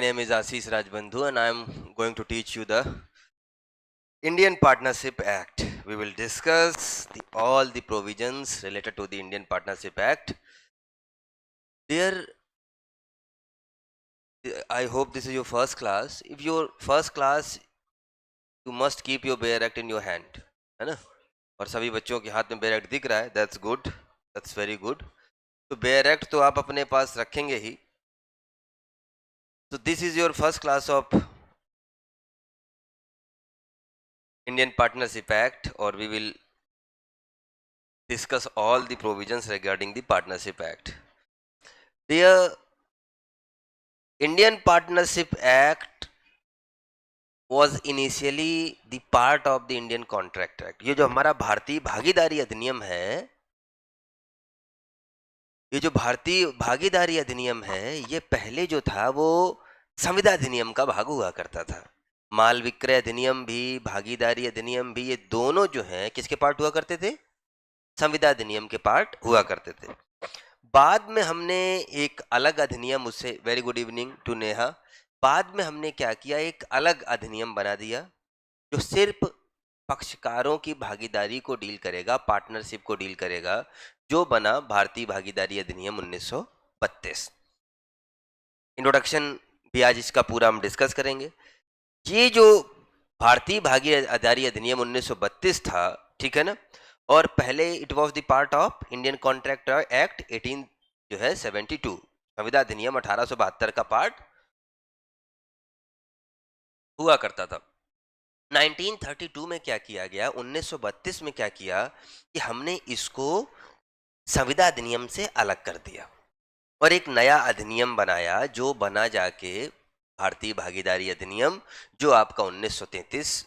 name is Ashish Rajbandhu and I am going to teach you the Indian Partnership Act. We will discuss all the provisions related to the Indian Partnership Act. Dear, I hope this is your first class. If your first class, you must keep your Bear Act in your hand, है ना? और सभी बच्चों के हाथ में bare act दिख रहा है. That's good. That's very good. तो बेयर एक्ट तो आप अपने पास रखेंगे ही. So this is your first class of Indian Partnership Act, or we will discuss all the provisions regarding the Partnership Act. The Indian Partnership Act was initially the part of the Indian Contract Act. ये जो हमारा भारतीय भागीदारी अधिनियम है, ये पहले जो था वो संविदा अधिनियम का भाग हुआ करता था. माल विक्रय अधिनियम भी, भागीदारी अधिनियम भी, ये दोनों जो हैं किसके पार्ट हुआ करते थे? संविदा अधिनियम के पार्ट हुआ करते थे. बाद में हमने एक अलग अधिनियम, उससे very good evening to Neha, बाद में हमने क्या किया, एक अलग अधिनियम बना दिया जो सिर्फ पक्षकारों की भागीदारी को डील करेगा, पार्टनरशिप को डील करेगा, जो बना भारतीय भागीदारी अधिनियम 1932. इंट्रोडक्शन भी आज इसका पूरा हम डिस्कस करेंगे. ये जो भारतीय भागीदारी अधिनियम 1932 था, ठीक है ना, और पहले it was the part of Indian contract act 1872, संविदा अधिनियम 1872 का पार्ट हुआ करता था. 1932 में क्या किया गया, 1932 में क्या किया कि हमने इसको संविदा अधिनियम से अलग कर दिया और एक नया अधिनियम बनाया, जो बना जाके भारतीय भागीदारी अधिनियम, जो आपका 1933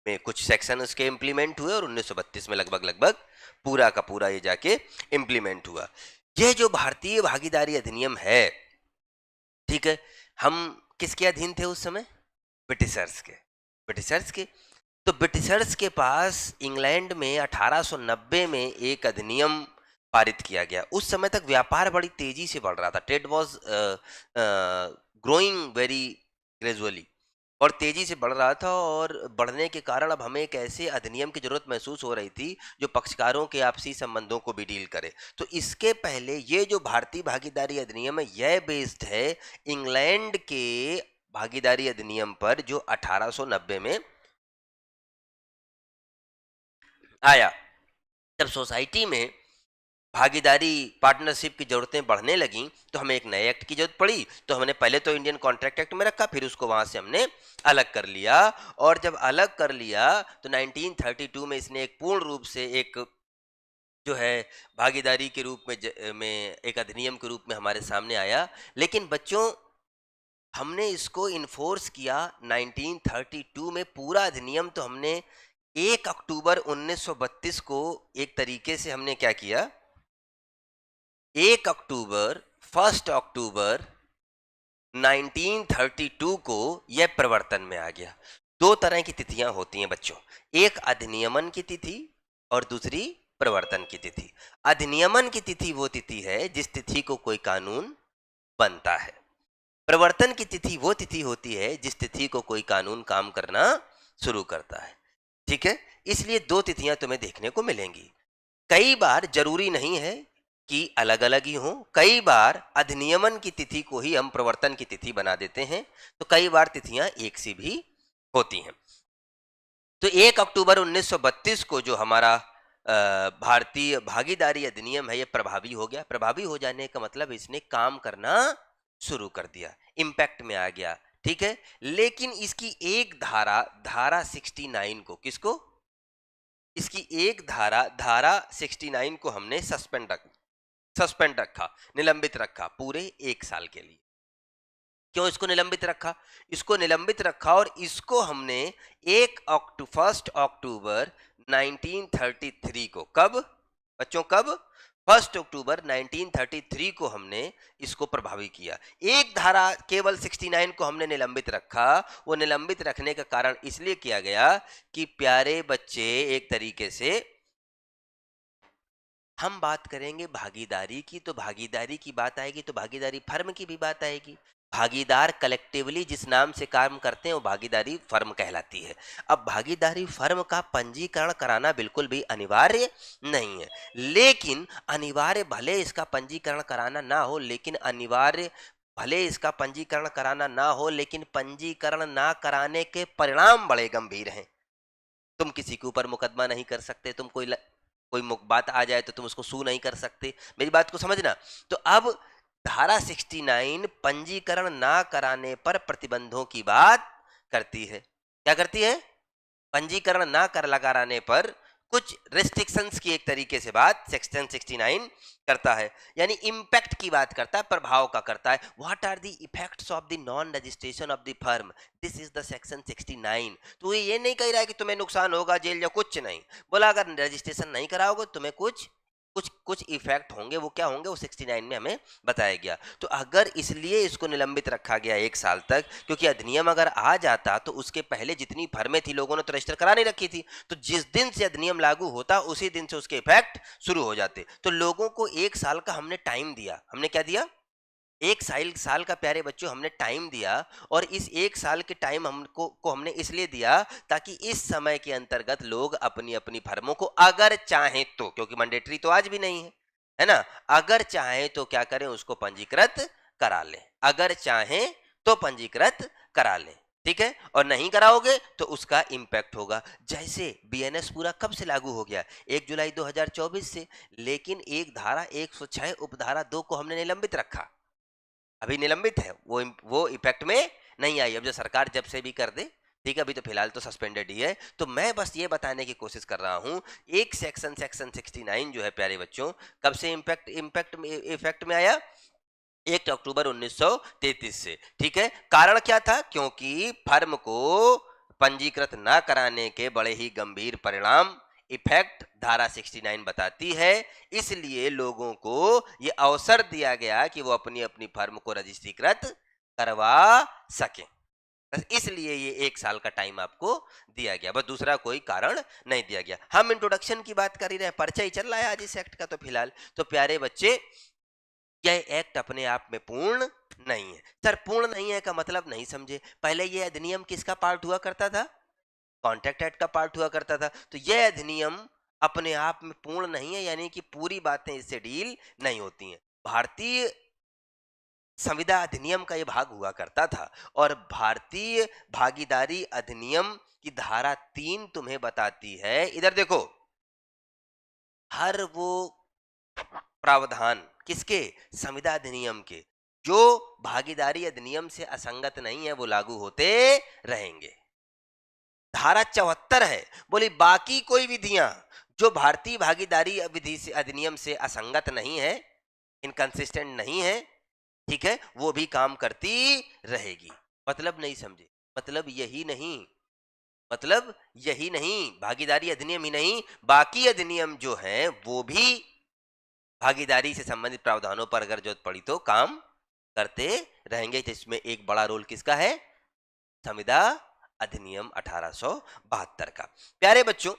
में कुछ सेक्शन उसके इम्प्लीमेंट हुए और 1932 में लगभग पूरा का पूरा ये जाके इम्प्लीमेंट हुआ. ये जो भारतीय भागीदारी अधिनियम है, ठीक है, हम किसके अधीन थे उस समय? ब्रिटिशर्स के. तो ब्रिटिशर्स के पास इंग्लैंड में 1890 में एक अधिनियम पारित किया गया. उस समय तक व्यापार बड़ी तेजी से बढ़ रहा था. Trade was growing very gradually, और तेजी से बढ़ रहा था, और बढ़ने के कारण अब हमें एक ऐसे अधिनियम की जरूरत महसूस हो रही थी जो पक्षकारों के आपसी संबंधों को भी डील करे. तो इसके पहले ये जो भारतीय भागीदारी अधिनियम है, यह बेस्ड है इंग्लैंड के भागीदारी अधिनियम पर, जो 1890 में आया. जब सोसाइटी में भागीदारी पार्टनरशिप की जरूरतें बढ़ने लगी तो हमें एक नए एक्ट की जरूरत पड़ी. तो हमने पहले तो इंडियन कॉन्ट्रैक्ट एक्ट में रखा, फिर उसको वहां से हमने अलग कर लिया. और जब अलग कर लिया तो 1932 में इसने एक पूर्ण रूप से एक जो है भागीदारी के रूप में एक अधिनियम के रूप में हमारे सामने आया. लेकिन बच्चों, हमने इसको इन्फोर्स किया 1932 में. पूरा अधिनियम तो हमने 1 अक्टूबर 1932 को एक तरीके से हमने क्या किया, 1 अक्टूबर 1 अक्टूबर 1932 को यह प्रवर्तन में आ गया. दो तरह की तिथियां होती हैं बच्चों, एक अधिनियमन की तिथि और दूसरी प्रवर्तन की तिथि. अधिनियमन की तिथि वो तिथि है जिस तिथि को कोई कानून बनता है. प्रवर्तन की तिथि वो तिथि होती है जिस तिथि को कोई कानून काम करना शुरू करता है. ठीक है, इसलिए दो तिथियां तुम्हें देखने को मिलेंगी. कई बार जरूरी नहीं है कि अलग अलग ही हो, कई बार अधिनियमन की तिथि को ही हम प्रवर्तन की तिथि बना देते हैं, तो कई बार तिथियां एक सी भी होती हैं. तो 1 अक्टूबर 1932 को जो हमारा भारतीय भागीदारी अधिनियम है, ये प्रभावी हो गया. प्रभावी हो जाने का मतलब इसने काम करना शुरू कर दिया, इम्पैक्ट में आ गया. ठीक है, लेकिन इसकी एक धारा 69 को, किसको? इसकी एक धारा 69 को हमने सस्पेंड रखा, निलंबित रखा पूरे 1 साल के लिए. क्यों इसको निलंबित रखा? इसको निलंबित रखा और इसको हमने 1 अक्टूबर 1933 को, कब बच्चों, कब? 1 अक्टूबर 1933 को हमने इसको प्रभावी किया. एक धारा केवल 69 को हमने निलंबित रखा. वो निलंबित रखने का कारण इसलिए किया गया कि प्यारे बच्चे, एक तरीके से हम बात करेंगे भागीदारी की, तो भागीदारी की बात आएगी तो भागीदारी फर्म की भी बात आएगी. भागीदार कलेक्टिवली जिस नाम से काम करते हैं वो भागीदारी फर्म कहलाती है। अब भागीदारी फर्म का पंजीकरण कराना बिल्कुल भी अनिवार्य नहीं है, लेकिन अनिवार्य भले इसका पंजीकरण कराना ना हो, लेकिन अनिवार्य भले इसका पंजीकरण कराना ना हो, लेकिन पंजीकरण ना कराने के परिणाम बड़े गंभीर हैं। तुम किसी के ऊपर मुकदमा नहीं कर सकते, तुम कोई बात आ जाए तो तुम उसको सू नहीं कर सकते, मेरी बात को समझना। तो अब धारा 69 पंजीकरण ना कराने पर प्रतिबंधों की बात करती है। क्या करती है? पंजीकरण ना कर लगाने पर कुछ रेस्ट्रिक्शंस की एक तरीके से बात सेक्शन 69 करता है, यानी इम्पैक्ट की बात करता है, प्रभाव का करता है। What are the effects of the non registration of the firm, this is the section 69। तो ये नहीं कह रहा है कि तुम्हें नुकसान होगा, जेल या कुछ नहीं, बोला अगर रजिस्ट्रेशन नहीं कराओगे तुम्हें कुछ कुछ कुछ इफेक्ट होंगे। वो क्या होंगे वो 69 में हमें बताया गया। तो अगर इसलिए इसको निलंबित रखा गया 1 साल तक, क्योंकि अधिनियम अगर आ जाता तो उसके पहले जितनी फर्में थी लोगों ने तो रजिस्टर करा नहीं रखी थी, तो जिस दिन से अधिनियम लागू होता उसी दिन से उसके इफेक्ट शुरू हो जाते। तो लोगों को 1 साल का हमने टाइम दिया। हमने क्या दिया? 1 साल का प्यारे बच्चों हमने टाइम दिया। और इस 1 साल के टाइम हमको को हमने इसलिए दिया ताकि इस समय के अंतर्गत लोग अपनी अपनी फर्मों को अगर चाहें तो, क्योंकि मैंडेटरी तो आज भी नहीं है ना, अगर चाहें तो क्या करें, उसको पंजीकृत करा लें। अगर चाहें तो पंजीकृत करा लें, ठीक है। और नहीं कराओगे तो उसका इंपैक्ट होगा। जैसे बीएनएस पूरा कब से लागू हो गया? 1 जुलाई 2024 से, लेकिन एक धारा 106 उपधारा 2 को हमने निलंबित रखा, अभी निलंबित है, वो इफेक्ट में नहीं आई। अब जो सरकार जब से भी कर दे, ठीक है, अभी तो फिलहाल तो सस्पेंडेड ही है। तो मैं बस ये बताने की कोशिश कर रहा हूं, एक सेक्शन 69 जो है प्यारे बच्चों, कब से इफेक्ट में आया? 1 अक्टूबर 1933 से, ठीक है। कारण क्या था? क्योंकि फर्म को पंजीकृत ना कराने के बड़े ही गंभीर परिणाम इफेक्ट धारा 69 बताती है। इसलिए लोगों को यह अवसर दिया गया कि वो अपनी अपनी फर्म को रजिस्ट्रीकृत करवा सकें। बस इसलिए ये 1 साल का टाइम आपको दिया गया, बस दूसरा कोई कारण नहीं दिया गया। हम इंट्रोडक्शन की बात कर ही रहे हैं, परिचय ही चल रहा है आज इस एक्ट का। तो फिलहाल तो प्यारे बच्चे, यह एक्ट अपने आप में पूर्ण नहीं है। सर पूर्ण नहीं है का मतलब नहीं समझे। पहले यह अधिनियम किसका पार्ट हुआ करता था? कॉन्ट्रैक्ट एक्ट का पार्ट हुआ करता था। तो यह अधिनियम अपने आप में पूर्ण नहीं है, यानी कि पूरी बातें इससे डील नहीं होती हैं। भारतीय संविदा अधिनियम का यह भाग हुआ करता था, और भारतीय भागीदारी अधिनियम की धारा 3 तुम्हें बताती है, इधर देखो, हर वो प्रावधान किसके? संविदा अधिनियम के, जो भागीदारी अधिनियम से असंगत नहीं है वो लागू होते रहेंगे। धारा 74 है, बोली बाकी कोई विधियां जो भारतीय भागीदारी विधि से अधिनियम से असंगत नहीं है, इनकंसिस्टेंट नहीं है, ठीक है, वो भी काम करती रहेगी। मतलब नहीं समझे? मतलब यही नहीं, मतलब यही नहीं, भागीदारी अधिनियम ही नहीं, बाकी अधिनियम जो है वो भी भागीदारी से संबंधित प्रावधानों पर अगर जरूरत पड़ी तो काम करते रहेंगे। जिसमें एक बड़ा रोल किसका है? संविदा अधिनियम 1872 का। प्यारे बच्चों,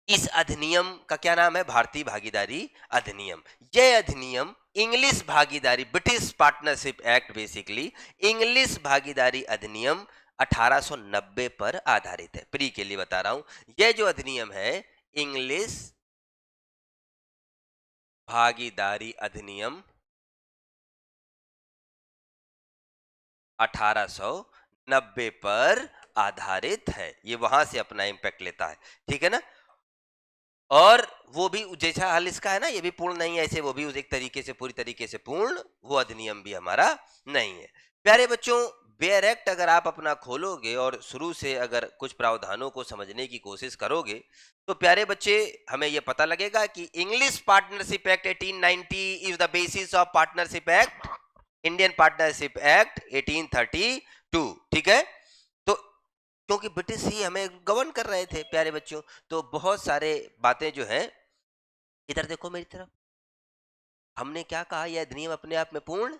इस अधिनियम का क्या नाम है? भारतीय भागीदारी अधिनियम। यह अधिनियम इंग्लिश भागीदारी, British partnership act, basically English भागीदारी अधिनियम 1890 पर आधारित है। प्री के लिए बता रहा हूं, यह जो अधिनियम है इंग्लिश भागीदारी अधिनियम 1890 पर आधारित है। ये वहां से अपना इंपैक्ट लेता है, ठीक है ना। और वो भी जैसा हाल इसका है ना, ये भी पूर्ण नहीं है ऐसे, वो भी उस एक तरीके से पूरी तरीके से पूर्ण वो अधिनियम भी हमारा नहीं है। प्यारे बच्चों, बेयर एक्ट अगर आप अपना खोलोगे और शुरू से अगर कुछ प्रावधानों को समझने की कोशिश करोगे, तो प्यारे बच्चे हमें यह पता लगेगा कि English partnership act 1890 is the basis of partnership act, Indian partnership act 1832, ठीक है। तो क्योंकि ब्रिटिश ही हमें गवर्न कर रहे थे प्यारे बच्चों, तो बहुत सारे बातें जो हैं, इधर देखो मेरी तरफ, हमने क्या कहा? यह अधिनियम अपने आप में पूर्ण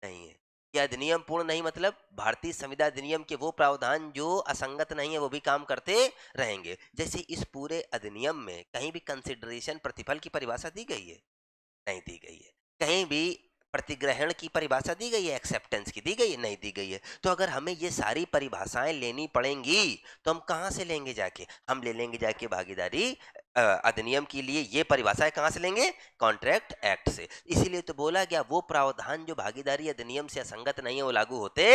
नहीं है। यह अधिनियम पूर्ण नहीं मतलब भारतीय संविदा अधिनियम के वो प्रावधान जो असंगत नहीं है वो भी काम करते रहेंगे। जैसे इस पूरे अधिनियम में कहीं भी कंसिडरेशन, प्रतिफल की परिभाषा दी गई है? नहीं दी गई है। कहीं भी प्रतिग्रहण की परिभाषा दी गई है, एक्सेप्टेंस की दी गई है, नहीं दी गई है। तो अगर हमें ये सारी परिभाषाएं लेनी पड़ेंगी तो हम कहाँ से लेंगे जाके? हम ले लेंगे जाके भागीदारी अधिनियम के लिए ये परिभाषाएं कहाँ से लेंगे? कॉन्ट्रैक्ट एक्ट से। इसीलिए तो बोला गया वो प्रावधान जो भागीदारी अधिनियम से असंगत नहीं है वो लागू होते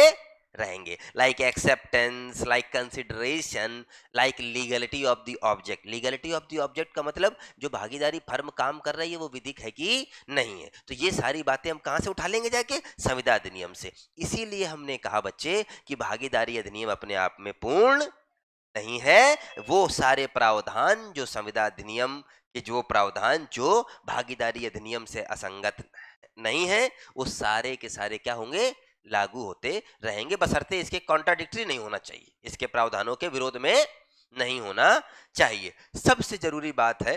रहेंगे, like acceptance, like consideration, like legality of the object. Legality of the object का मतलब जो भागीदारी फर्म काम कर रही है वो विधिक है कि नहीं है। तो ये सारी बातें हम कहाँ से उठा लेंगे जाके? संविदा अधिनियम से। इसीलिए हमने कहा बच्चे कि भागीदारी अधिनियम अपने आप में पूर्ण नहीं है। वो सारे प्रावधान जो संविदा अधिनियम के जो प्रावधान जो भागीदारी अधिनियम से असंगत नहीं है वो सारे के सारे क्या होंगे? लागू होते रहेंगे, बशर्ते इसके कॉन्ट्राडिक्टरी नहीं होना चाहिए, इसके प्रावधानों के विरोध में नहीं होना चाहिए। सबसे जरूरी बात है,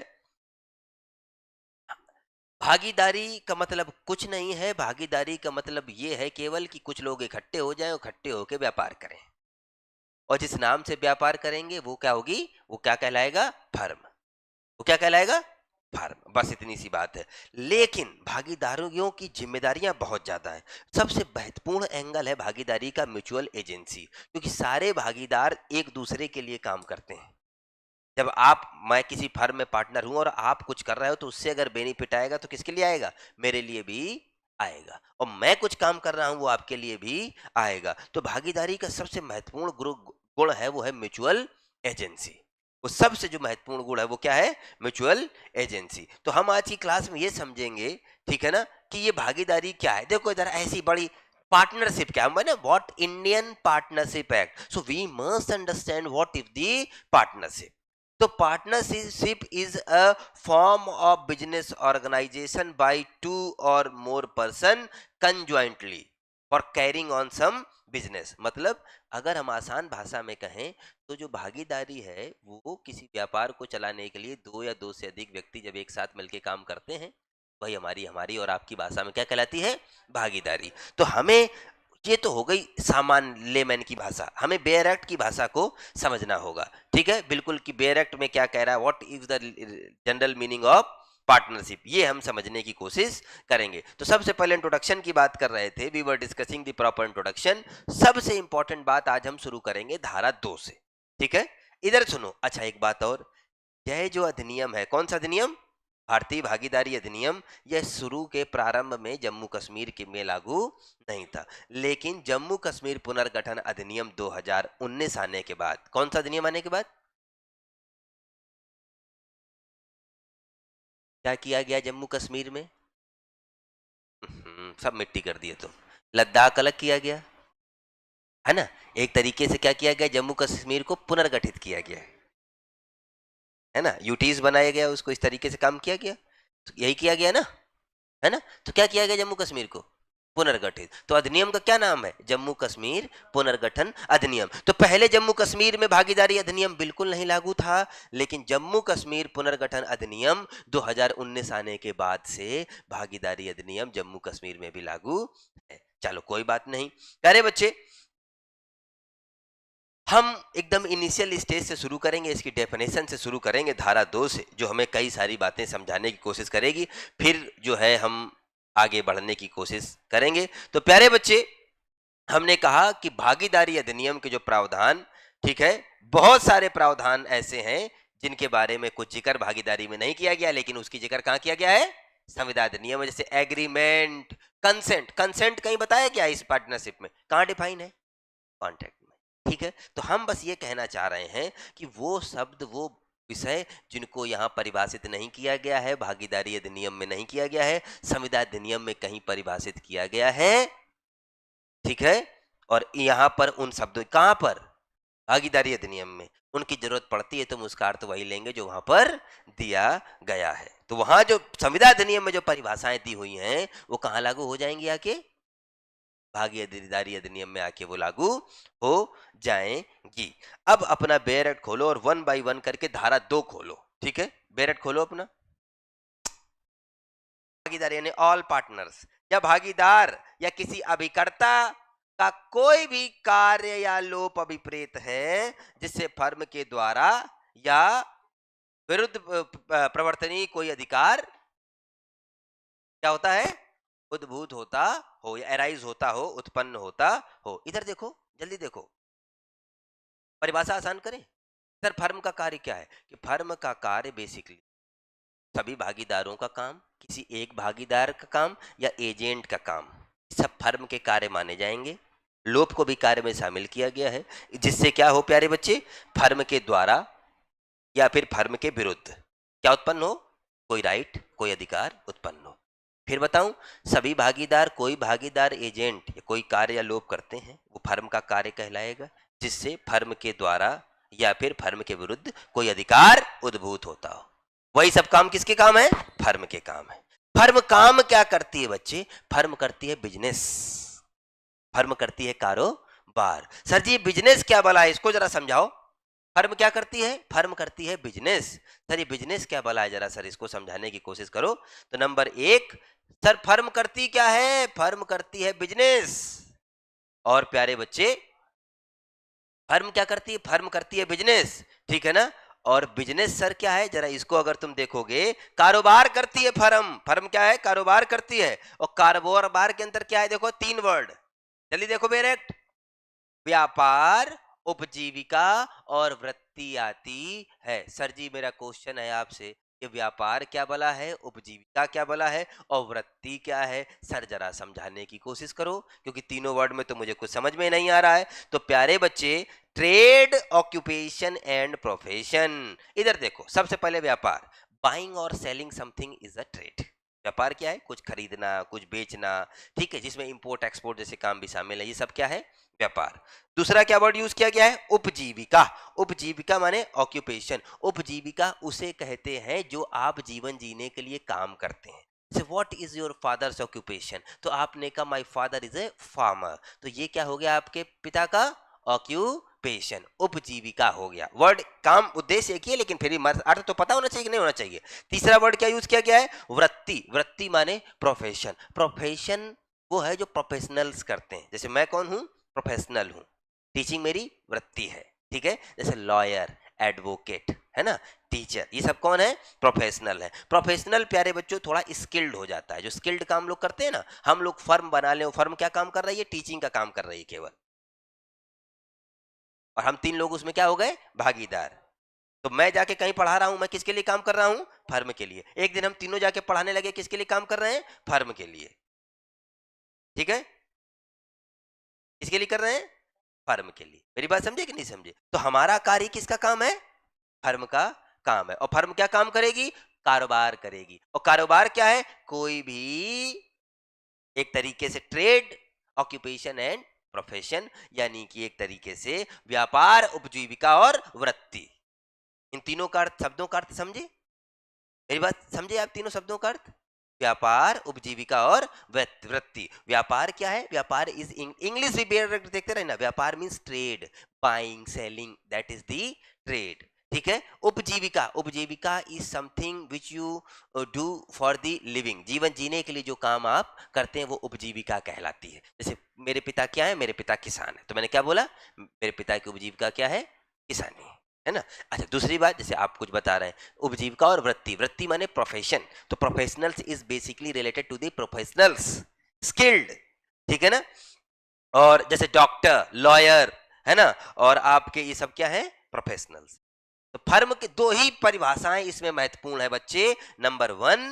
भागीदारी का मतलब कुछ नहीं है। भागीदारी का मतलब ये है केवल कि कुछ लोग इकट्ठे हो जाएं और इकट्ठे होकर व्यापार करें, और जिस नाम से व्यापार करेंगे वो क्या होगी? वो क्या कहलाएगा? फर्म। वो क्या कहलाएगा? फर्म। बस इतनी सी बात है। लेकिन भागीदारों की जिम्मेदारियां बहुत ज्यादा है। सबसे महत्वपूर्ण एंगल है भागीदारी का म्यूचुअल एजेंसी, क्योंकि सारे भागीदार एक दूसरे के लिए काम करते हैं। जब मैं किसी फर्म में पार्टनर हूं और आप कुछ कर रहे हो तो उससे अगर बेनिफिट आएगा तो किसके लिए आएगा? मेरे लिए भी आएगा। और मैं कुछ काम कर रहा हूं वो आपके लिए भी आएगा। तो भागीदारी का सबसे महत्वपूर्ण गुण है वो है म्यूचुअल एजेंसी। वो सबसे जो महत्वपूर्ण गुण है वो क्या है? Mutual agency. तो हम आज की क्लास में ये समझेंगे, ठीक है ना, कि ये भागीदारी क्या है। देखो इधर ऐसी बड़ी पार्टनरशिप क्या है ना, what Indian partnership act, so we must understand what is the partnership. तो partnership is a form of business organization by two or more person conjointly for carrying on some business. मतलब अगर हम आसान भाषा में कहें तो जो भागीदारी है वो किसी व्यापार को चलाने के लिए दो या दो से अधिक व्यक्ति जब एक साथ मिलकर काम करते हैं, वही हमारी हमारी और आपकी भाषा में क्या कहलाती है? भागीदारी। तो हमें ये तो हो गई सामान्य लेमैन की भाषा, हमें बेयर एक्ट की भाषा को समझना होगा। ठीक है, बिल्कुल, कि बेयर एक्ट में क्या कह रहा है, what is the general meaning of partnership, ये हम समझने की कोशिश करेंगे। तो सबसे पहले इंट्रोडक्शन की बात कर रहे थे, we were discussing the proper introduction. सबसे इंपॉर्टेंट बात आज हम शुरू करेंगे धारा 2 से। ठीक है, इधर सुनो। अच्छा, एक बात और, यह जो अधिनियम है, कौन सा अधिनियम? भारतीय भागीदारी अधिनियम। यह शुरू के प्रारंभ में जम्मू कश्मीर के में लागू नहीं था, लेकिन जम्मू कश्मीर पुनर्गठन अधिनियम 2019 आने के बाद, कौन सा अधिनियम आने के बाद क्या किया गया जम्मू कश्मीर में? सब मिट्टी कर दिए तुम। लद्दाख अलग किया गया है ना। एक तरीके से क्या किया गया? जम्मू कश्मीर को पुनर्गठित किया गया है ना, यूटीज बनाया गया, उसको इस तरीके से काम किया गया। तो यही किया गया ना, है ना। तो क्या किया गया? जम्मू कश्मीर को पुनर्गठित। तो अधिनियम का क्या नाम है? जम्मू कश्मीर पुनर्गठन अधिनियम। तो पहले जम्मू कश्मीर में भागीदारी अधिनियम बिल्कुल नहीं लागू था, लेकिन जम्मू कश्मीर पुनर्गठन अधिनियम 2019 आने के बाद से भागीदारी अधिनियम जम्मू कश्मीर में भी लागू है। चलो कोई बात नहीं। अरे बच्चे, हम एकदम इनिशियल स्टेज से शुरू करेंगे, इसकी डेफिनेशन से शुरू करेंगे, धारा 2 से, जो हमें कई सारी बातें समझाने की कोशिश करेगी। फिर जो है हम आगे बढ़ने की कोशिश करेंगे। तो प्यारे बच्चे, हमने कहा कि भागीदारी अधिनियम के जो प्रावधान, ठीक है, बहुत सारे प्रावधान ऐसे हैं जिनके बारे में कुछ जिक्र भागीदारी में नहीं किया गया, लेकिन उसकी जिक्र कहाँ किया गया है? संविदा अधिनियम में। जैसे एग्रीमेंट, कंसेंट। कंसेंट कहीं बताया क्या इस पार्टनरशिप में? कहाँ डिफाइन है? कॉन्ट्रैक्ट में। ठीक है, तो हम बस ये कहना चाह रहे हैं कि वो शब्द, वो विषय जिनको यहाँ परिभाषित नहीं किया गया है, भागीदारी अधिनियम में नहीं किया गया है, संविदा अधिनियम में कहीं परिभाषित किया गया है। ठीक है, और यहाँ पर उन शब्दों, कहाँ पर? भागीदारी अधिनियम में। उनकी जरूरत पड़ती है तो हम उसका अर्थ वही लेंगे जो वहां पर दिया गया है। तो वहां जो संविदा अधिनियम में जो परिभाषाएं दी हुई हैं वो कहाँ लागू हो जाएंगी? आके भागीदारी अधिनियम में आके वो लागू हो जाएंगी। अब अपना बेयर एक्ट खोलो और 1 बाय 1 करके धारा 2 खोलो। ठीक है, बेयर एक्ट खोलो अपना। भागीदार यानी ऑल पार्टनर्स, या भागीदार या किसी अभिकर्ता का कोई भी कार्य या लोप अभिप्रेत है जिससे फर्म के द्वारा या विरुद्ध प्रवर्तनीय कोई अधिकार क्या होता है? उद्भूत होता हो या एराइज होता हो, उत्पन्न होता हो। इधर देखो, जल्दी देखो, परिभाषा आसान करें। सर फर्म का कार्य क्या है? कि फर्म का कार्य बेसिकली सभी भागीदारों का काम, किसी एक भागीदार का काम या एजेंट का काम, सब फर्म के कार्य माने जाएंगे। लोभ को भी कार्य में शामिल किया गया है, जिससे क्या हो प्यारे बच्चे, फर्म के द्वारा या फिर फर्म के विरुद्ध क्या उत्पन्न हो, कोई राइट, कोई अधिकार उत्पन्न हो। फिर बताऊं, सभी भागीदार, कोई भागीदार एजेंट या कोई कार्य या लोभ करते हैं, वो फर्म का कार्य कहलाएगा, जिससे फर्म के द्वारा या फिर फर्म के विरुद्ध कोई अधिकार उद्भूत होता हो। वही सब काम किसके काम है? फर्म के काम है। फर्म काम क्या करती है बच्चे? फर्म करती है बिजनेस, फर्म करती है कारोबार। सर जी बिजनेस क्या भला है, इसको जरा समझाओ। फर्म क्या करती है? फर्म करती है बिजनेस। सर ये बिजनेस क्या भला है, जरा सर इसको समझाने की कोशिश करो। तो नंबर एक, सर फर्म करती क्या है? फर्म करती है बिजनेस। और प्यारे बच्चे, फर्म क्या करती है? फर्म करती है बिजनेस, ठीक है ना। और बिजनेस सर क्या है, जरा इसको अगर तुम देखोगे, कारोबार करती है फर्म। फर्म क्या है? कारोबार करती है। और कारोबार के अंदर क्या है, देखो तीन वर्ड, जल्दी देखो बेरेक्ट, व्यापार, उपजीविका और वृत्ति आती है। सर जी मेरा क्वेश्चन है आपसे, ये व्यापार क्या भला है, उपजीविका क्या भला है और वृत्ति क्या है? सर जरा समझाने की कोशिश करो, क्योंकि तीनों वर्ड में तो मुझे कुछ समझ में नहीं आ रहा है। तो प्यारे बच्चे, ट्रेड, ऑक्यूपेशन एंड प्रोफेशन। इधर देखो, सबसे पहले व्यापार, बाइंग और selling something is a trade. व्यापार क्या है? कुछ खरीदना, कुछ बेचना, ठीक है, जिसमें इंपोर्ट एक्सपोर्ट जैसे काम भी शामिल है, ये सब क्या है? व्यापार। दूसरा क्या वर्ड यूज किया गया है? उपजीविका। उपजीविका माने ऑक्यूपेशन। उपजीविका उसे कहते हैं जो आप जीवन जीने के लिए काम करते हैं। जैसे what is your fathers occupation, तो आपने कहा my father is a farmer, तो ये क्या हो गया? आपके पिता का ऑक्यूपेशन, उपजीविका हो गया। वर्ड काम उद्देश्य एक ही है, लेकिन फिर भी अर्थ तो पता होना चाहिए कि नहीं होना चाहिए। तीसरा वर्ड क्या यूज किया गया है? वृत्ति। वृत्ति माने प्रोफेशन। प्रोफेशन वो है जो प्रोफेशनल्स करते हैं। जैसे मैं कौन हूं? प्रोफेशनल हूं, टीचिंग मेरी वृत्ति है, ठीक है। जैसे लॉयर, एडवोकेट, है ना, टीचर, ये सब कौन है? प्रोफेशनल है। प्रोफेशनल प्यारे बच्चों थोड़ा स्किल्ड हो जाता है। जो स्किल्ड काम लोग करते हैं ना, हम लोग फर्म बना ले, फर्म क्या काम कर रही है? टीचिंग का काम कर रही है केवल, और हम तीन लोग उसमें क्या हो गए? भागीदार। तो मैं जाके कहीं पढ़ा रहा हूं, मैं किसके लिए काम कर रहा हूं? फर्म के लिए। एक दिन हम तीनों जाके पढ़ाने लगे, किसके लिए काम कर रहे हैं? फर्म के लिए, ठीक है। किसके लिए कर रहे हैं? फर्म के लिए। मेरी बात समझे कि नहीं समझे? तो हमारा कार्य किसका काम है? फर्म का काम है। और फर्म क्या काम करेगी? कारोबार करेगी। और कारोबार क्या है? कोई भी एक तरीके से ट्रेड, ऑक्यूपेशन एंड प्रोफेशन, यानी कि एक तरीके से व्यापार, उपजीविका और वृत्ति। इन तीनों का अर्थ, शब्दों का अर्थ समझे? मेरी बात समझे आप? तीनों शब्दों का अर्थ, व्यापार, उपजीविका और वृत्ति। व्यापार क्या है? व्यापार इज इंग्लिश भी देखते रहे ना, व्यापार means trade, buying selling, that is the trade, ठीक है। उपजीविका, उपजीविका is something which you do for the living, जीवन जीने के लिए जो काम आप करते हैं वो उपजीविका कहलाती है। जैसे मेरे पिता क्या है? मेरे पिता किसान है, तो मैंने क्या बोला? मेरे पिता की उपजीविका क्या है? किसानी है ना। अच्छा दूसरी बात, जैसे आप कुछ बता रहे हैं, उपजीविका और वृत्ति, वृत्ति माने प्रोफेशन, तो professionals is basically related to the professionals, skilled, ठीक है ना। और जैसे डॉक्टर, लॉयर, है ना, और आपके ये सब क्या है? प्रोफेशनल्स। तो फर्म की दो ही परिभाषाएं इसमें महत्वपूर्ण है बच्चे। नंबर वन,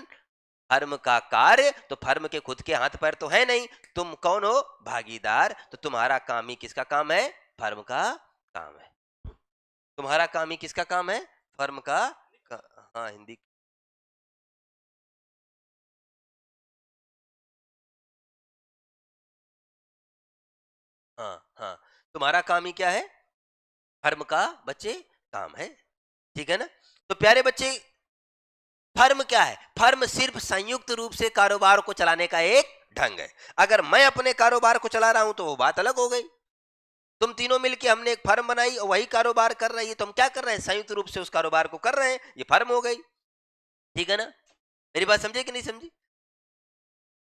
फर्म का कार्य, तो फर्म के खुद के हाथ पैर तो है नहीं, तुम कौन हो? भागीदार। तो तुम्हारा काम ही किसका काम है? फर्म का काम है। तुम्हारा काम ही किसका काम है? फर्म का। हाँ हिंदी। हाँ हाँ, तुम्हारा काम ही क्या है? फर्म का बच्चे काम है, ठीक है ना। तो प्यारे बच्चे, फर्म क्या है? फर्म सिर्फ संयुक्त रूप से कारोबार को चलाने का एक ढंग है। अगर मैं अपने कारोबार को चला रहा हूं तो वो बात अलग हो गई। तुम तीनों मिलके हमने एक फर्म बनाई और वही कारोबार कर रही है, तो हम क्या कर रहे हैं? संयुक्त रूप से उस कारोबार को कर रहे हैं, ये फर्म हो गई, ठीक है ना। मेरी बात समझे कि नहीं समझी?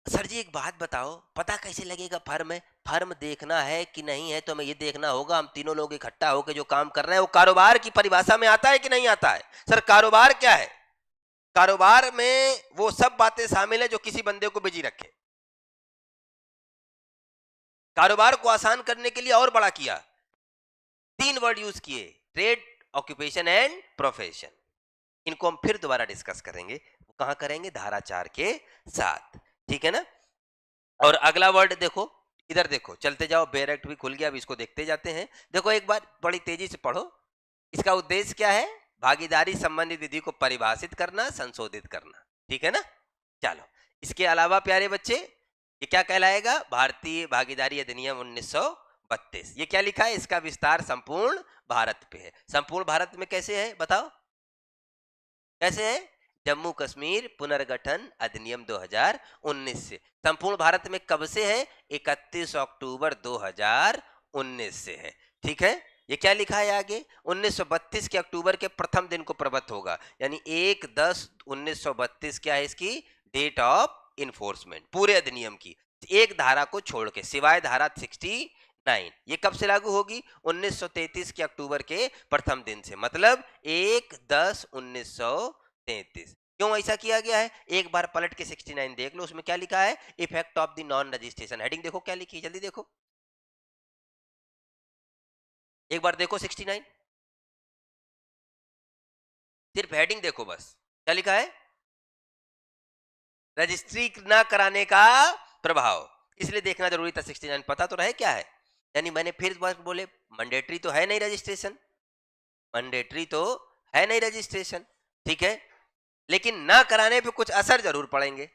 सर जी एक बात बताओ, पता कैसे लगेगा फर्म है? फर्म देखना है कि नहीं है, तो हमें ये देखना होगा हम तीनों लोग इकट्ठा होकर जो काम कर रहे हैं वो कारोबार की परिभाषा में आता है कि नहीं आता है। सर कारोबार क्या है? कारोबार में वो सब बातें शामिल है जो किसी बंदे को बिजी रखे। कारोबार को आसान करने के लिए और बड़ा किया। 3 वर्ड यूज किए, ट्रेड, ऑक्यूपेशन एंड प्रोफेशन। इनको हम फिर दोबारा डिस्कस करेंगे। वो कहां करेंगे? धारा 4 के साथ, ठीक है ना। और अगला वर्ड देखो, इधर देखो, चलते जाओ, बेयर एक्ट भी खुल गया, अब इसको देखते जाते हैं। देखो एक बार बड़ी तेजी से पढ़ो। इसका उद्देश्य क्या है? भागीदारी संबंधित विधि को परिभाषित करना, संशोधित करना, ठीक है ना। चलो, इसके अलावा प्यारे बच्चे, ये क्या कहलाएगा? भारतीय भागीदारी अधिनियम 1932। ये क्या लिखा है? इसका विस्तार संपूर्ण भारत पे है। संपूर्ण भारत में कैसे है बताओ? कैसे है? जम्मू कश्मीर पुनर्गठन अधिनियम 2019 से। संपूर्ण भारत में कब से है? 31 अक्टूबर 2019 से है, ठीक है। ये क्या लिखा है आगे? 1932 के अक्टूबर के प्रथम दिन को प्रवृत्त होगा, यानी 1/10/1932 क्या है इसकी डेट ऑफ इन्फोर्समेंट, पूरे अधिनियम की, एक धारा को छोड़ के, सिवाय धारा 69। ये कब से लागू होगी? 1933 के अक्टूबर के प्रथम दिन से, मतलब 1/10/1933। क्यों ऐसा किया गया है? एक बार पलट के 69 देख लो, उसमें क्या लिखा है? Effect of the non registration. Heading देखो क्या लिखी है, जल्दी देखो, एक बार देखो 69, सिर्फ हेडिंग देखो बस, क्या लिखा है? रजिस्ट्री ना कराने का प्रभाव। इसलिए देखना जरूरी था 69, पता तो रहे क्या है। यानी मैंने फिर बार बोले, मैंडेटरी तो है नहीं रजिस्ट्रेशन, मैंडेटरी तो है नहीं रजिस्ट्रेशन, ठीक है, लेकिन ना कराने पे कुछ असर जरूर पड़ेंगे।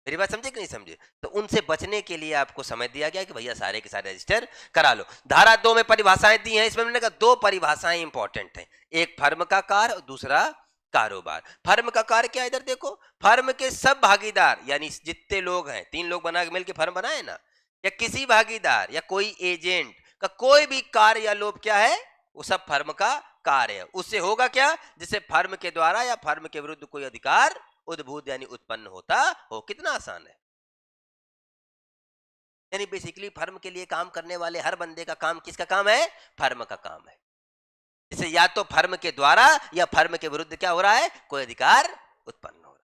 मेरी बात समझे कि नहीं समझे? तो उनसे बचने के लिए आपको समझ दिया गया कि भैया सारे के सारे रजिस्टर करा लो। धारा 2 में परिभाषाएं दी हैं, इसमें मैंने कहा 2 परिभाषाएं इंपॉर्टेंट हैं, एक फर्म का कार्य और दूसरा कारोबार। फर्म का कार्य क्या है? इधर देखो, फर्म के सब भागीदार, यानी जितने लोग हैं, 3 लोग बना के मिलकर फर्म बनाए ना, या किसी भागीदार या कोई एजेंट का कोई भी कार्य या लोभ क्या है? वो सब फर्म का कार्य है। उससे होगा क्या? जिससे फर्म के द्वारा या फर्म के विरुद्ध कोई अधिकार उद्भूत यानी उत्पन्न होता हो। कितना आसान है। यानी बेसिकली फर्म के लिए काम करने वाले हर बंदे का काम किसका काम है? फर्म का काम है। जिससे या तो फर्म के द्वारा या फर्म के विरुद्ध क्या हो रहा है? कोई अधिकार उत्पन्न हो रहा है।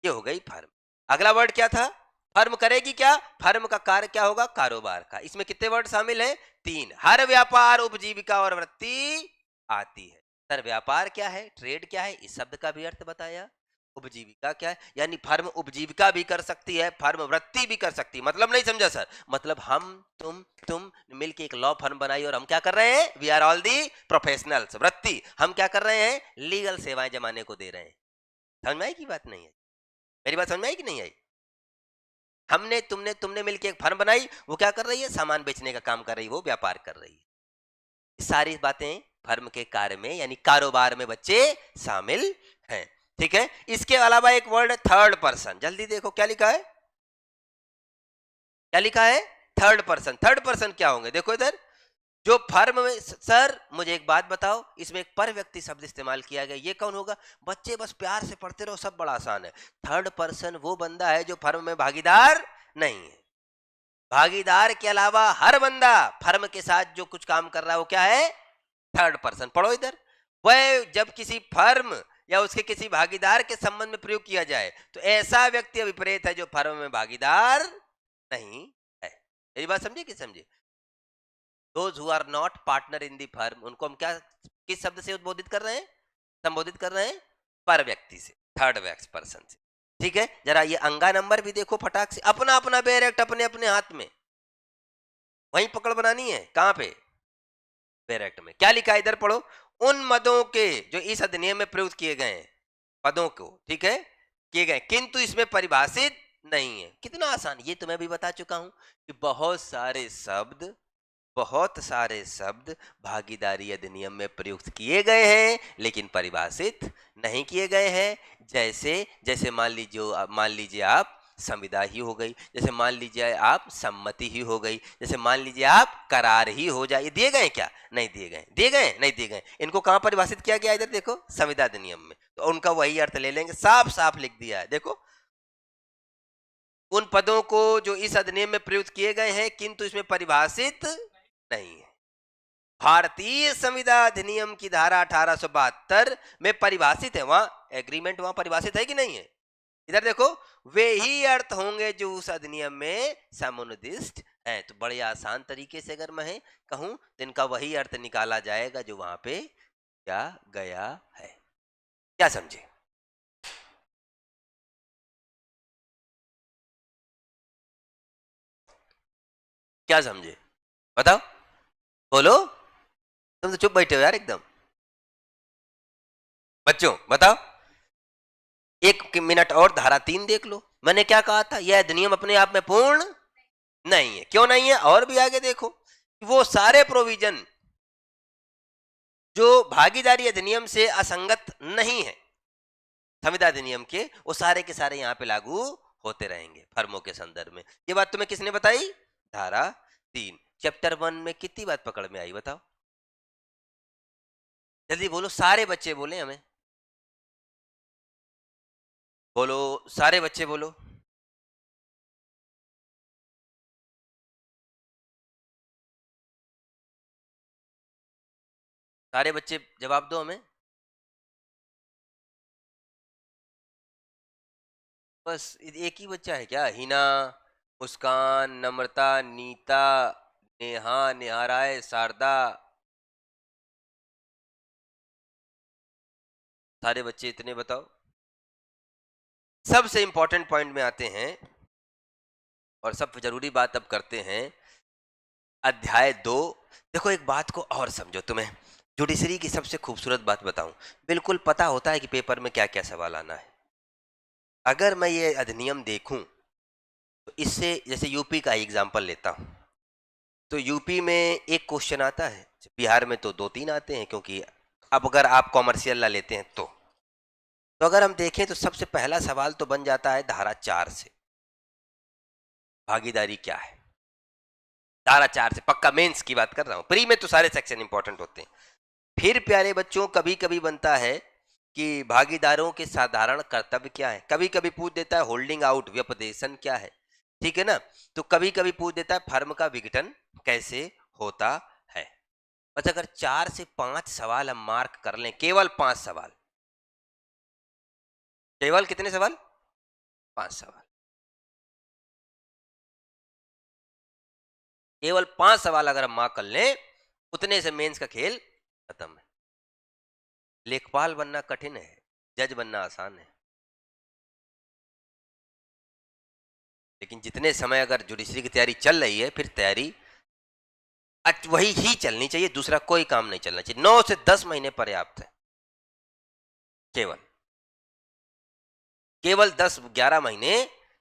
ये हो गई फर्म। अगला वर्ड क्या था? फर्म करेगी क्या? फर्म का कार्य क्या होगा? कारोबार का। इसमें कितने वर्ड शामिल हैं? 3। हर व्यापार, उपजीविका और वृत्ति आती है। सर व्यापार क्या है, ट्रेड क्या है, इस शब्द का भी अर्थ बताया। उपजीविका क्या है? यानी फर्म उपजीविका भी कर सकती है, फर्म वृत्ति भी कर सकती है। मतलब नहीं समझा सर? मतलब हम तुम मिलके एक लॉ फर्म बनाई और हम क्या कर रहे हैं? We are all the professionals. वृत्ति हम क्या कर रहे हैं? लीगल सेवाएं जमाने को दे रहे हैं। समझ में आई की बात नहीं है? मेरी बात समझ में आई कि नहीं आई? हमने तुमने मिलके एक फर्म बनाई, वो क्या कर रही है? सामान बेचने का काम कर रही है, वो व्यापार कर रही है। सारी बातें फर्म के कार्य में यानी कारोबार में बच्चे शामिल हैं, ठीक है। इसके अलावा एक वर्ड है थर्ड पर्सन। जल्दी देखो क्या लिखा है? क्या लिखा है? Third person. थर्ड पर्सन क्या होंगे? देखो इधर, जो फर्म में, सर मुझे एक बात बताओ, इसमें एक पर व्यक्ति शब्द इस्तेमाल किया गया, ये कौन होगा? बच्चे बस प्यार से पढ़ते रहो, सब बड़ा आसान है। थर्ड पर्सन वो बंदा है जो फर्म में भागीदार नहीं है। भागीदार के अलावा हर बंदा फर्म के साथ जो कुछ काम कर रहा है वो क्या है? Third person. पढ़ो इधर, वह जब किसी फर्म या उसके किसी भागीदार के संबंध में प्रयोग किया जाए तो ऐसा व्यक्ति अभिप्रेत है जो फर्म में भागीदार नहीं है। मेरी बात समझे कि समझे? Those who are not partner in the firm, उनको हम क्या किस शब्द से उद्बोधित कर रहे हैं? संबोधित कर रहे हैं पर व्यक्ति से, थर्ड पर्सन से, ठीक है। जरा ये अंगा नंबर भी देखो फटाक से, अपना अपना बेरेक्ट अपने अपने हाथ में, वहीं पकड़ बनानी है। कहां पे? बेरेक्ट में। क्या लिखा है इधर पढ़ो, उन मदों के जो इस अधिनियम में प्रयुक्त किए गए हैं, पदों को, ठीक है, किए गए, किंतु इसमें परिभाषित नहीं है। कितना आसान, ये तो मैं भी बता चुका हूं कि बहुत सारे शब्द भागीदारी अधिनियम में प्रयुक्त किए गए हैं लेकिन परिभाषित नहीं किए गए हैं। जैसे जैसे मान लीजिए आप संविदा ही हो गई, जैसे मान लीजिए आप सम्मति ही हो गई, जैसे मान लीजिए आप करार ही हो जाए। ये दिए गए क्या? नहीं दिए गए। दिए गए? नहीं दिए गए। इनको कहां परिभाषित किया गया? इधर देखो, संविदा अधिनियम में। तो उनका वही अर्थ ले लेंगे, साफ साफ लिख दिया है। देखो, उन पदों को जो इस अधिनियम में प्रयुक्त किए गए हैं किंतु इसमें परिभाषित नहीं है। भारतीय संविदा अधिनियम की धारा 1872 में परिभाषित है। वहां एग्रीमेंट वहां परिभाषित है कि नहीं है? इधर देखो, वे ही अर्थ होंगे जो उस अधिनियम में समुन्दिष्ट हैं। तो बड़े आसान तरीके से अगर मैं कहूं तो इनका वही अर्थ निकाला जाएगा जो वहां पे क्या गया है। क्या समझे? क्या समझे? बताओ, बोलो। तुम तो चुप बैठे हो यार एकदम। बच्चों बताओ, एक मिनट और धारा 3 देख लो। मैंने क्या कहा था, यह अधिनियम अपने आप में पूर्ण नहीं है। क्यों नहीं है? और भी आगे देखो, वो सारे प्रोविजन जो भागीदारी अधिनियम से असंगत नहीं है संविदा अधिनियम के, वो सारे के सारे यहाँ पे लागू होते रहेंगे फर्मों के संदर्भ में। ये बात तुम्हें किसने बताई? धारा 3 चैप्टर 1 में कितनी बात पकड़ में आई बताओ? जल्दी बोलो, सारे बच्चे बोले हमें। बोलो, सारे बच्चे बोलो। सारे बच्चे जवाब दो हमें। बस एक ही बच्चा है क्या? हिना, मुस्कान, नम्रता, नीता, नेहा, निहाराय, शारदा, सारे बच्चे इतने बताओ। सबसे इंपॉर्टेंट पॉइंट में आते हैं और सब जरूरी बात अब करते हैं। अध्याय 2। देखो एक बात को और समझो, तुम्हें जुडिशरी की सबसे खूबसूरत बात बताऊं, बिल्कुल पता होता है कि पेपर में क्या क्या सवाल आना है। अगर मैं ये अधिनियम देखूं तो इससे, जैसे यूपी का एग्जाम्पल लेता हूं, तो यूपी में एक क्वेश्चन आता है, बिहार में तो 2-3 आते हैं, क्योंकि अब अगर आप कॉमर्शियल ला लेते हैं तो अगर हम देखें तो सबसे पहला सवाल तो बन जाता है धारा 4 से, भागीदारी क्या है। धारा 4 से पक्का, मेंस की बात कर रहा हूं, प्री में तो सारे सेक्शन इंपॉर्टेंट होते हैं। फिर प्यारे बच्चों, कभी कभी बनता है कि भागीदारों के साधारण कर्तव्य क्या है, कभी कभी पूछ देता है होल्डिंग आउट व्यपदेशन क्या है, ठीक है ना। तो कभी कभी पूछ देता है फर्म का विघटन कैसे होता है। बस अगर 4 से 5 सवाल हम मार्क कर लें, केवल 5 सवाल, केवल कितने सवाल? 5 सवाल, केवल 5 सवाल अगर हम मार्क कर लें, उतने से मेंस का खेल खत्म है। लेखपाल बनना कठिन है, जज बनना आसान है। लेकिन जितने समय अगर जुडिशरी की तैयारी चल रही है, फिर तैयारी वही ही चलनी चाहिए, दूसरा कोई काम नहीं चलना चाहिए। 9 से 10 महीने पर्याप्त है। केवल केवल 10-11 महीने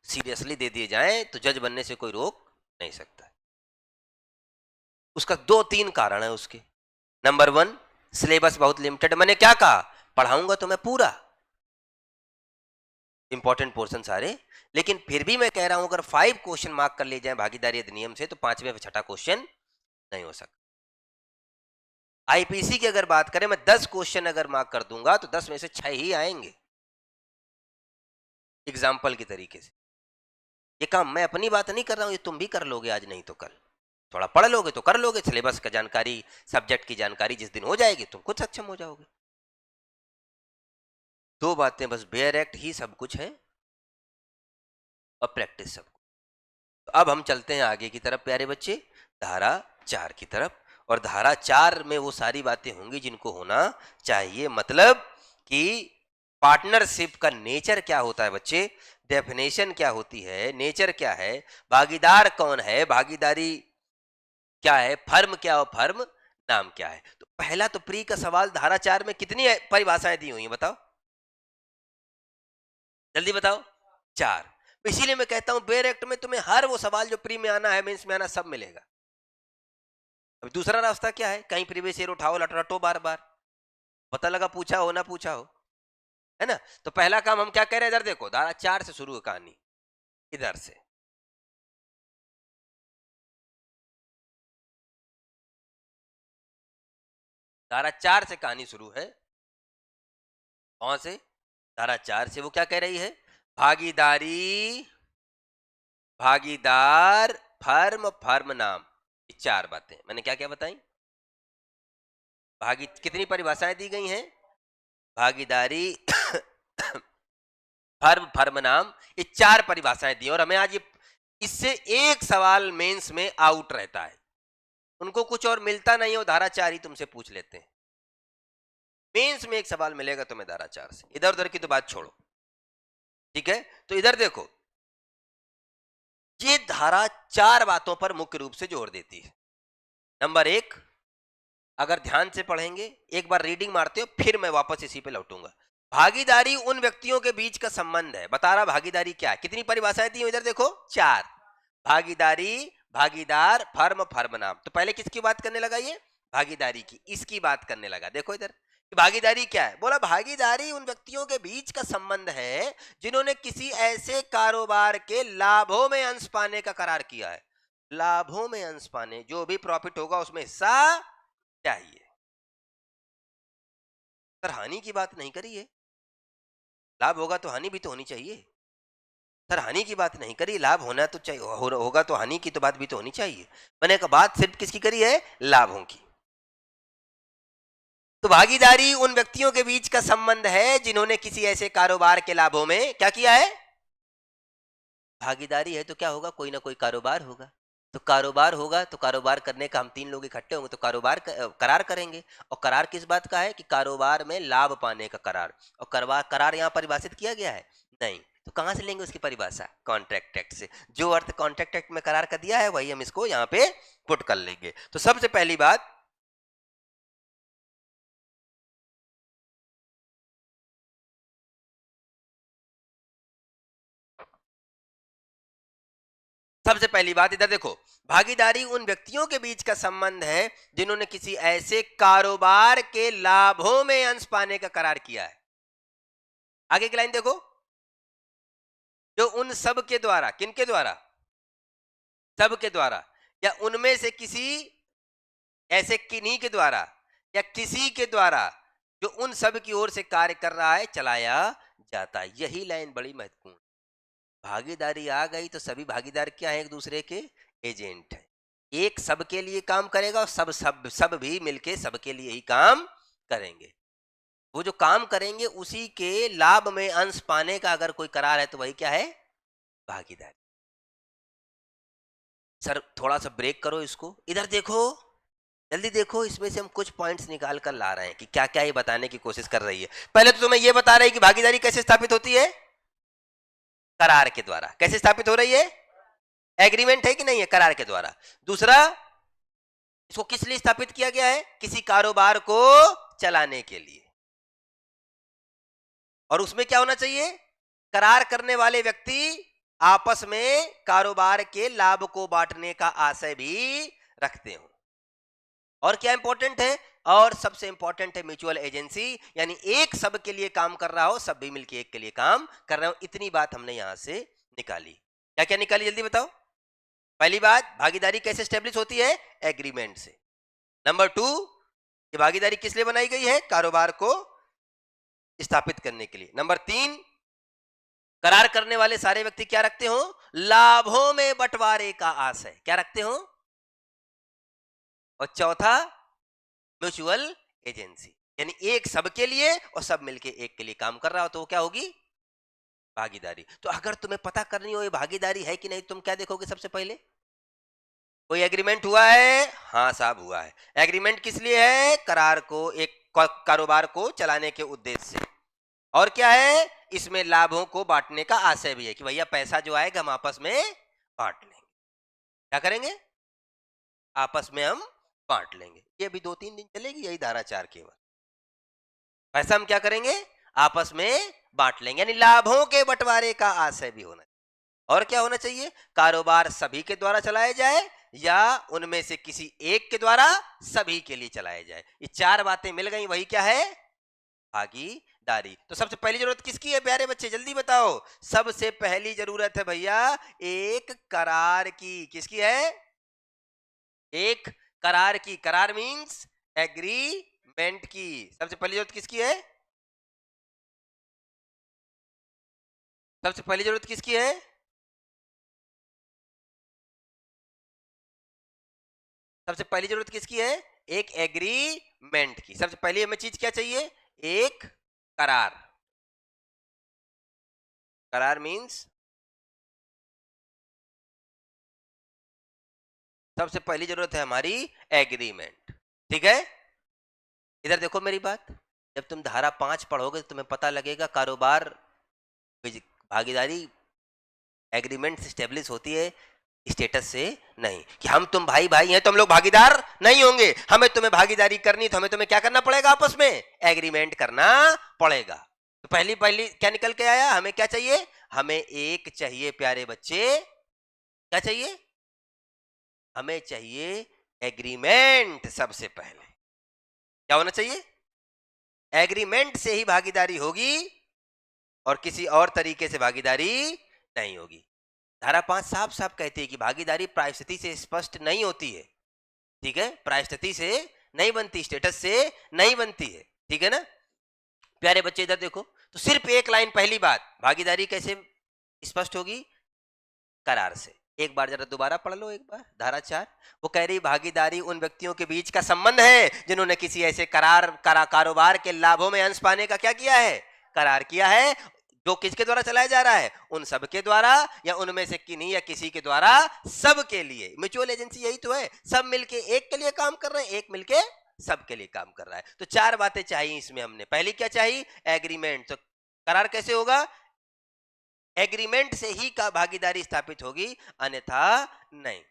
सीरियसली दे दिए जाएं तो जज बनने से कोई रोक नहीं सकता। उसका 2-3 कारण है उसके। नंबर 1, सिलेबस बहुत लिमिटेड। मैंने क्या कहा, पढ़ाऊंगा तो मैं पूरा इंपॉर्टेंट पोर्शन सारे, लेकिन फिर भी मैं कह रहा हूं अगर 5 क्वेश्चन मार्क कर लिए जाए भागीदारी अधिनियम से, तो 5वें व छठा क्वेश्चन नहीं हो सकता। आईपीसी की अगर बात करें, मैं 10 क्वेश्चन अगर मार्क कर दूंगा तो 10 में से 6 ही आएंगे एग्जाम्पल के तरीके से। ये काम मैं अपनी बात नहीं कर रहा हूं, ये तुम भी कर लोगे आज नहीं तो कल। थोड़ा पढ़ लोगे तो कर लोगे, सिलेबस का जानकारी, सब्जेक्ट की जानकारी जिस दिन हो जाएगी तुम खुद सक्षम हो जाओगे। 2 बातें बस, बेयर एक्ट ही सब कुछ है और प्रैक्टिस सब कुछ। तो अब हम चलते हैं आगे की तरफ प्यारे बच्चे, धारा 4 की तरफ। और धारा 4 में वो सारी बातें होंगी जिनको होना चाहिए। मतलब कि पार्टनरशिप का नेचर क्या होता है बच्चे, डेफिनेशन क्या होती है, नेचर क्या है, भागीदार कौन है, भागीदारी क्या है, फर्म क्या और फर्म नाम क्या है। तो पहला तो प्री का सवाल, धारा 4 में कितनी परिभाषाएं दी हुई हैं बताओ, जल्दी बताओ। 4। इसीलिए मैं कहता हूं बेयर एक्ट में तुम्हें हर वो सवाल जो प्री में आना है, मेंस में आना, सब मिलेगा। अब दूसरा रास्ता क्या है, कहीं प्रीवियस ईयर उठाओ, लटरटो बार बार, पता लगा पूछा हो ना पूछा हो, है ना। तो पहला काम हम क्या कह रहे हैं, इधर देखो, धारा 4 से शुरू है कहानी, इधर से। धारा 4 से कहानी शुरू है। कौन से? धारा 4 से। वो क्या कह रही है, भागीदारी, भागीदार, फर्म, फर्म नाम, ये 4 बातें मैंने क्या क्या बताई। कितनी परिभाषाएं दी गई हैं, भागीदारी फर्म, फर्म नाम, ये 4 परिभाषाएं दी और हमें आज ये इससे एक सवाल मेंस में आउट रहता है। उनको कुछ और मिलता नहीं है, वो धारा 4 ही तुमसे पूछ लेते हैं। मेंस में एक सवाल मिलेगा तुम्हें धारा 4 से, इधर उधर की तो बात छोड़ो, ठीक है। तो इधर देखो, ये धारा 4 बातों पर मुख्य रूप से जोर देती है। नंबर 1, अगर ध्यान से पढ़ेंगे, एक बार रीडिंग मारते हो फिर मैं वापस इसी पे लौटूंगा। भागीदारी उन व्यक्तियों के बीच का संबंध है, बता रहा भागीदारी क्या है। कितनी परिभाषाएं दी इधर देखो, 4। भागीदारी, भागीदार, फर्म, फर्म नाम। तो पहले किसकी बात करने लगा ये, भागीदारी की, इसकी बात करने लगा। देखो इधर भागीदारी क्या है, बोला भागीदारी उन व्यक्तियों के बीच का संबंध है जिन्होंने किसी ऐसे कारोबार के लाभों में अंश पाने का करार किया है। लाभों में अंश पाने, जो भी प्रॉफिट होगा उसमें हिस्सा चाहिए। सर हानि की बात नहीं करी है, लाभ होगा तो हानि भी तो होनी चाहिए। सर हानि की बात नहीं करी, लाभ होना तो चाहिए, होगा तो हानि की तो बात भी तो होनी चाहिए। मैंने कहा बात सिर्फ किसकी करी है, लाभों की। तो भागीदारी उन व्यक्तियों के बीच का संबंध है जिन्होंने किसी ऐसे कारोबार के लाभों में क्या किया है। भागीदारी है तो क्या होगा, कोई ना कोई कारोबार होगा। तो कारोबार होगा तो कारोबार करने का हम 3 लोग इकट्ठे होंगे तो कारोबार करार करेंगे। और करार किस बात का है कि कारोबार में लाभ पाने का करार। और करार यहाँ परिभाषित किया गया है नहीं, तो कहां से लेंगे उसकी परिभाषा, कॉन्ट्रैक्ट एक्ट से। जो अर्थ कॉन्ट्रैक्ट एक्ट में करार का दिया है वही हम इसको यहाँ पे पुट कर लेंगे। तो सबसे पहली बात, सबसे पहली बात इधर देखो, भागीदारी उन व्यक्तियों के बीच का संबंध है जिन्होंने किसी ऐसे कारोबार के लाभों में अंश पाने का करार किया है। आगे की लाइन देखो, जो उन सब के द्वारा, किनके द्वारा, सब के द्वारा, या उनमें से किसी ऐसे किन्हीं के द्वारा या किसी के द्वारा जो उन सब की ओर से कार्य कर रहा है, चलाया जाता है। यही लाइन बड़ी महत्वपूर्ण। भागीदारी आ गई तो सभी भागीदार क्या है, एक दूसरे के एजेंट है। एक सबके लिए काम करेगा और सब भी मिलके सबके लिए ही काम करेंगे। वो जो काम करेंगे उसी के लाभ में अंश पाने का अगर कोई करार है तो वही क्या है, भागीदारी। सर थोड़ा सा ब्रेक करो इसको, इधर देखो, जल्दी देखो, इसमें से हम कुछ पॉइंट्स निकाल कर ला रहे हैं कि क्या क्या ये बताने की कोशिश कर रही है। पहले तो तुम्हें ये बता रही है कि भागीदारी कैसे स्थापित होती है, करार के द्वारा। कैसे स्थापित हो रही है, एग्रीमेंट है कि नहीं है, करार के द्वारा। दूसरा, इसको किस लिए स्थापित किया गया है, किसी कारोबार को चलाने के लिए। और उसमें क्या होना चाहिए, करार करने वाले व्यक्ति आपस में कारोबार के लाभ को बांटने का आशय भी रखते हो। और क्या इंपॉर्टेंट है, और सबसे इंपॉर्टेंट है म्यूचुअल एजेंसी, यानी एक सब के लिए काम कर रहा हो, सब भी मिलकर एक के लिए काम कर रहे हो। इतनी बात हमने यहां से निकाली। क्या क्या निकाली जल्दी बताओ। पहली बात, भागीदारी कैसे स्टेब्लिश होती है, एग्रीमेंट से। नंबर 2, ये भागीदारी किस लिए बनाई गई है, कारोबार को स्थापित करने के लिए। नंबर 3, करार करने वाले सारे व्यक्ति क्या रखते हो, लाभों में बंटवारे का आशय क्या रखते हो। और चौथा, म्यूचुअल एजेंसी, यानी एक सबके लिए और सब मिलके एक के लिए काम कर रहा हो, तो वो क्या होगी, भागीदारी। तो अगर तुम्हें पता करनी हो ये भागीदारी है कि नहीं, तुम क्या देखोगे, सबसे पहले कोई एग्रीमेंट हुआ है, हाँ साहब हुआ है। एग्रीमेंट किस लिए है, करार को, एक कारोबार को चलाने के उद्देश्य से। और क्या है, इसमें लाभों को बांटने का आशय भी है कि भैया पैसा जो आएगा हम आपस में बांट लेंगे। क्या करेंगे, आपस में हम बांट लेंगे। ये भी 2-3 दिन चलेगी यही धारा 4 केवल। पैसा हम क्या करेंगे, आपस में बांट लेंगे, यानी लाभों के बंटवारे का आशय भी होना चाहिए। और क्या होना चाहिए, कारोबार सभी के द्वारा चलाया जाए या उनमें से किसी एक के द्वारा सभी के लिए चलाया जाए। ये 4 बातें मिल गई, वही क्या है, भागीदारी। तो सबसे पहली जरूरत किसकी है प्यारे बच्चे, जल्दी बताओ। सबसे पहली जरूरत है भैया एक करार की। किसकी है, एक करार की। करार मींस एग्रीमेंट की। सबसे पहली जरूरत किसकी है, सबसे पहली जरूरत किसकी है, सबसे पहली जरूरत किसकी है, एक एग्रीमेंट की। सबसे पहली हमें चीज क्या चाहिए, एक करार। करार मीन्स सबसे पहली जरूरत है हमारी एग्रीमेंट। ठीक है, इधर देखो मेरी बात। जब तुम धारा 5 पढ़ोगे तो तुम्हें पता लगेगा कारोबार भागीदारी एग्रीमेंट से स्टेब्लिश होती है, स्टेटस से नहीं। कि हम तुम भाई भाई हैं तो हम लोग भागीदार नहीं होंगे, हमें तुम्हें भागीदारी करनी तो हमें तुम्हें क्या करना पड़ेगा, आपस में एग्रीमेंट करना पड़ेगा। तो पहली पहली क्या निकल के आया, हमें क्या चाहिए, हमें एक चाहिए प्यारे बच्चे, क्या चाहिए, हमें चाहिए एग्रीमेंट। सबसे पहले क्या होना चाहिए, एग्रीमेंट से ही भागीदारी होगी और किसी और तरीके से भागीदारी नहीं होगी। धारा 5 साफ साफ कहती है कि भागीदारी प्रायश्चिती से स्पष्ट नहीं होती है। ठीक है, प्रायश्चिती से नहीं बनती, स्टेटस से नहीं बनती है। ठीक है ना प्यारे बच्चे, इधर देखो। तो सिर्फ एक लाइन, पहली बात, भागीदारी कैसे स्पष्ट होगी, करार से। एक बार जरा दोबारा पढ़ लो, एक बार धारा 4। वो कह रही भागीदारी उन व्यक्तियों के बीच का संबंध है जिन्होंने किसी ऐसे कारोबार के लाभों में अंश पाने का क्या किया है, करार किया है, जो किसके द्वारा चलाया जा रहा है, उन सब के द्वारा या उनमें से किन्हीं या किसी के द्वारा, सब के लिए। म्यूचुअल एजेंसी यही तो है, सब मिलके एक के लिए काम कर रहे हैं, एक मिलके सबके लिए काम कर रहा है। तो 4 बातें चाहिए इसमें हमने। पहली क्या चाहिए, एग्रीमेंट। तो करार कैसे होगा, एग्रीमेंट से ही का भागीदारी स्थापित होगी, अन्यथा नहीं।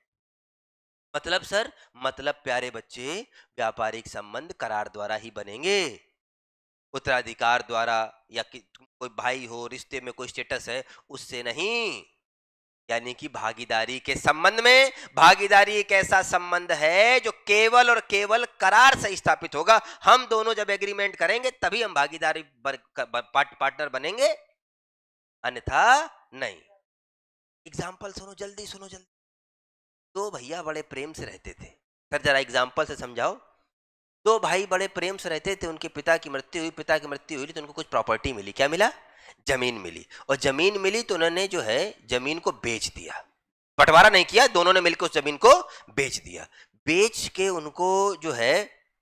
मतलब सर, मतलब प्यारे बच्चे, व्यापारिक संबंध करार द्वारा ही बनेंगे, उत्तराधिकार द्वारा या कोई भाई हो, रिश्ते में कोई स्टेटस है उससे नहीं। यानी कि भागीदारी के संबंध में, भागीदारी एक ऐसा संबंध है जो केवल और केवल करार से स्थापित होगा। हम दोनों जब एग्रीमेंट करेंगे तभी हम भागीदारी पार्टनर बनेंगे, अन्यथा नहीं। एग्जाम्पल सुनो, जल्दी सुनो जल्दी। दो भैया बड़े प्रेम से रहते थे। सर जरा एग्जाम्पल से समझाओ। दो भाई बड़े प्रेम से रहते थे, उनके पिता की मृत्यु हुई तो उनको कुछ प्रॉपर्टी मिली। क्या मिला, जमीन मिली। और जमीन मिली तो उन्होंने जो है जमीन को बेच दिया, बंटवारा नहीं किया, दोनों ने मिलकर उस जमीन को बेच दिया। बेच के उनको जो है,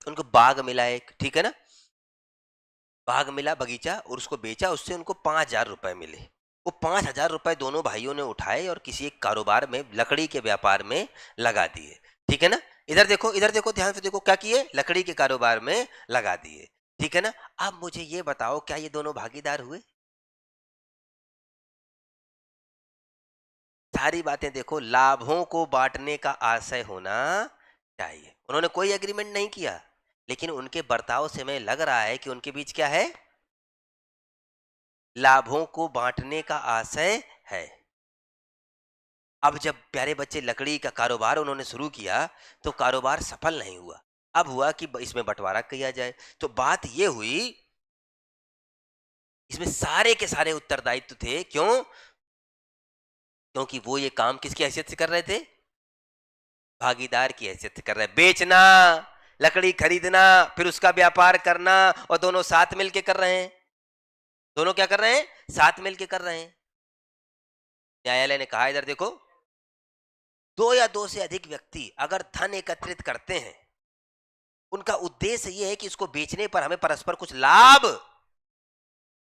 उनको बाग मिला एक, ठीक है ना, बाग मिला, बगीचा, और उसको बेचा, उससे उनको 5,000 रुपए मिले। वो 5,000 रुपए दोनों भाइयों ने उठाए और किसी एक कारोबार में, लकड़ी के व्यापार में लगा दिए। ठीक है ना, इधर देखो, इधर देखो, ध्यान से देखो, क्या किए, लकड़ी के कारोबार में लगा दिए। ठीक है ना, अब मुझे ये बताओ, क्या ये दोनों भागीदार हुए? सारी बातें देखो, लाभों को बांटने का आशय होना चाहिए। उन्होंने कोई एग्रीमेंट नहीं किया, लेकिन उनके बर्ताव से हमें लग रहा है कि उनके बीच क्या है, लाभों को बांटने का आशय है। अब जब प्यारे बच्चे लकड़ी का कारोबार उन्होंने शुरू किया तो कारोबार सफल नहीं हुआ। अब हुआ कि इसमें बंटवारा किया जाए। तो बात यह हुई, इसमें सारे के सारे उत्तरदायित्व थे। क्यों? क्योंकि वो ये काम किसकी हैसियत से कर रहे थे, भागीदार की हैसियत से कर रहे हैं। बेचना, लकड़ी खरीदना, फिर उसका व्यापार करना, और दोनों साथ मिलके कर रहे हैं। दोनों क्या कर रहे हैं, साथ मिलके कर रहे हैं। न्यायालय ने कहा, इधर देखो, दो या दो से अधिक व्यक्ति अगर धन एकत्रित करते हैं, उनका उद्देश्य यह है कि इसको बेचने पर हमें परस्पर कुछ लाभ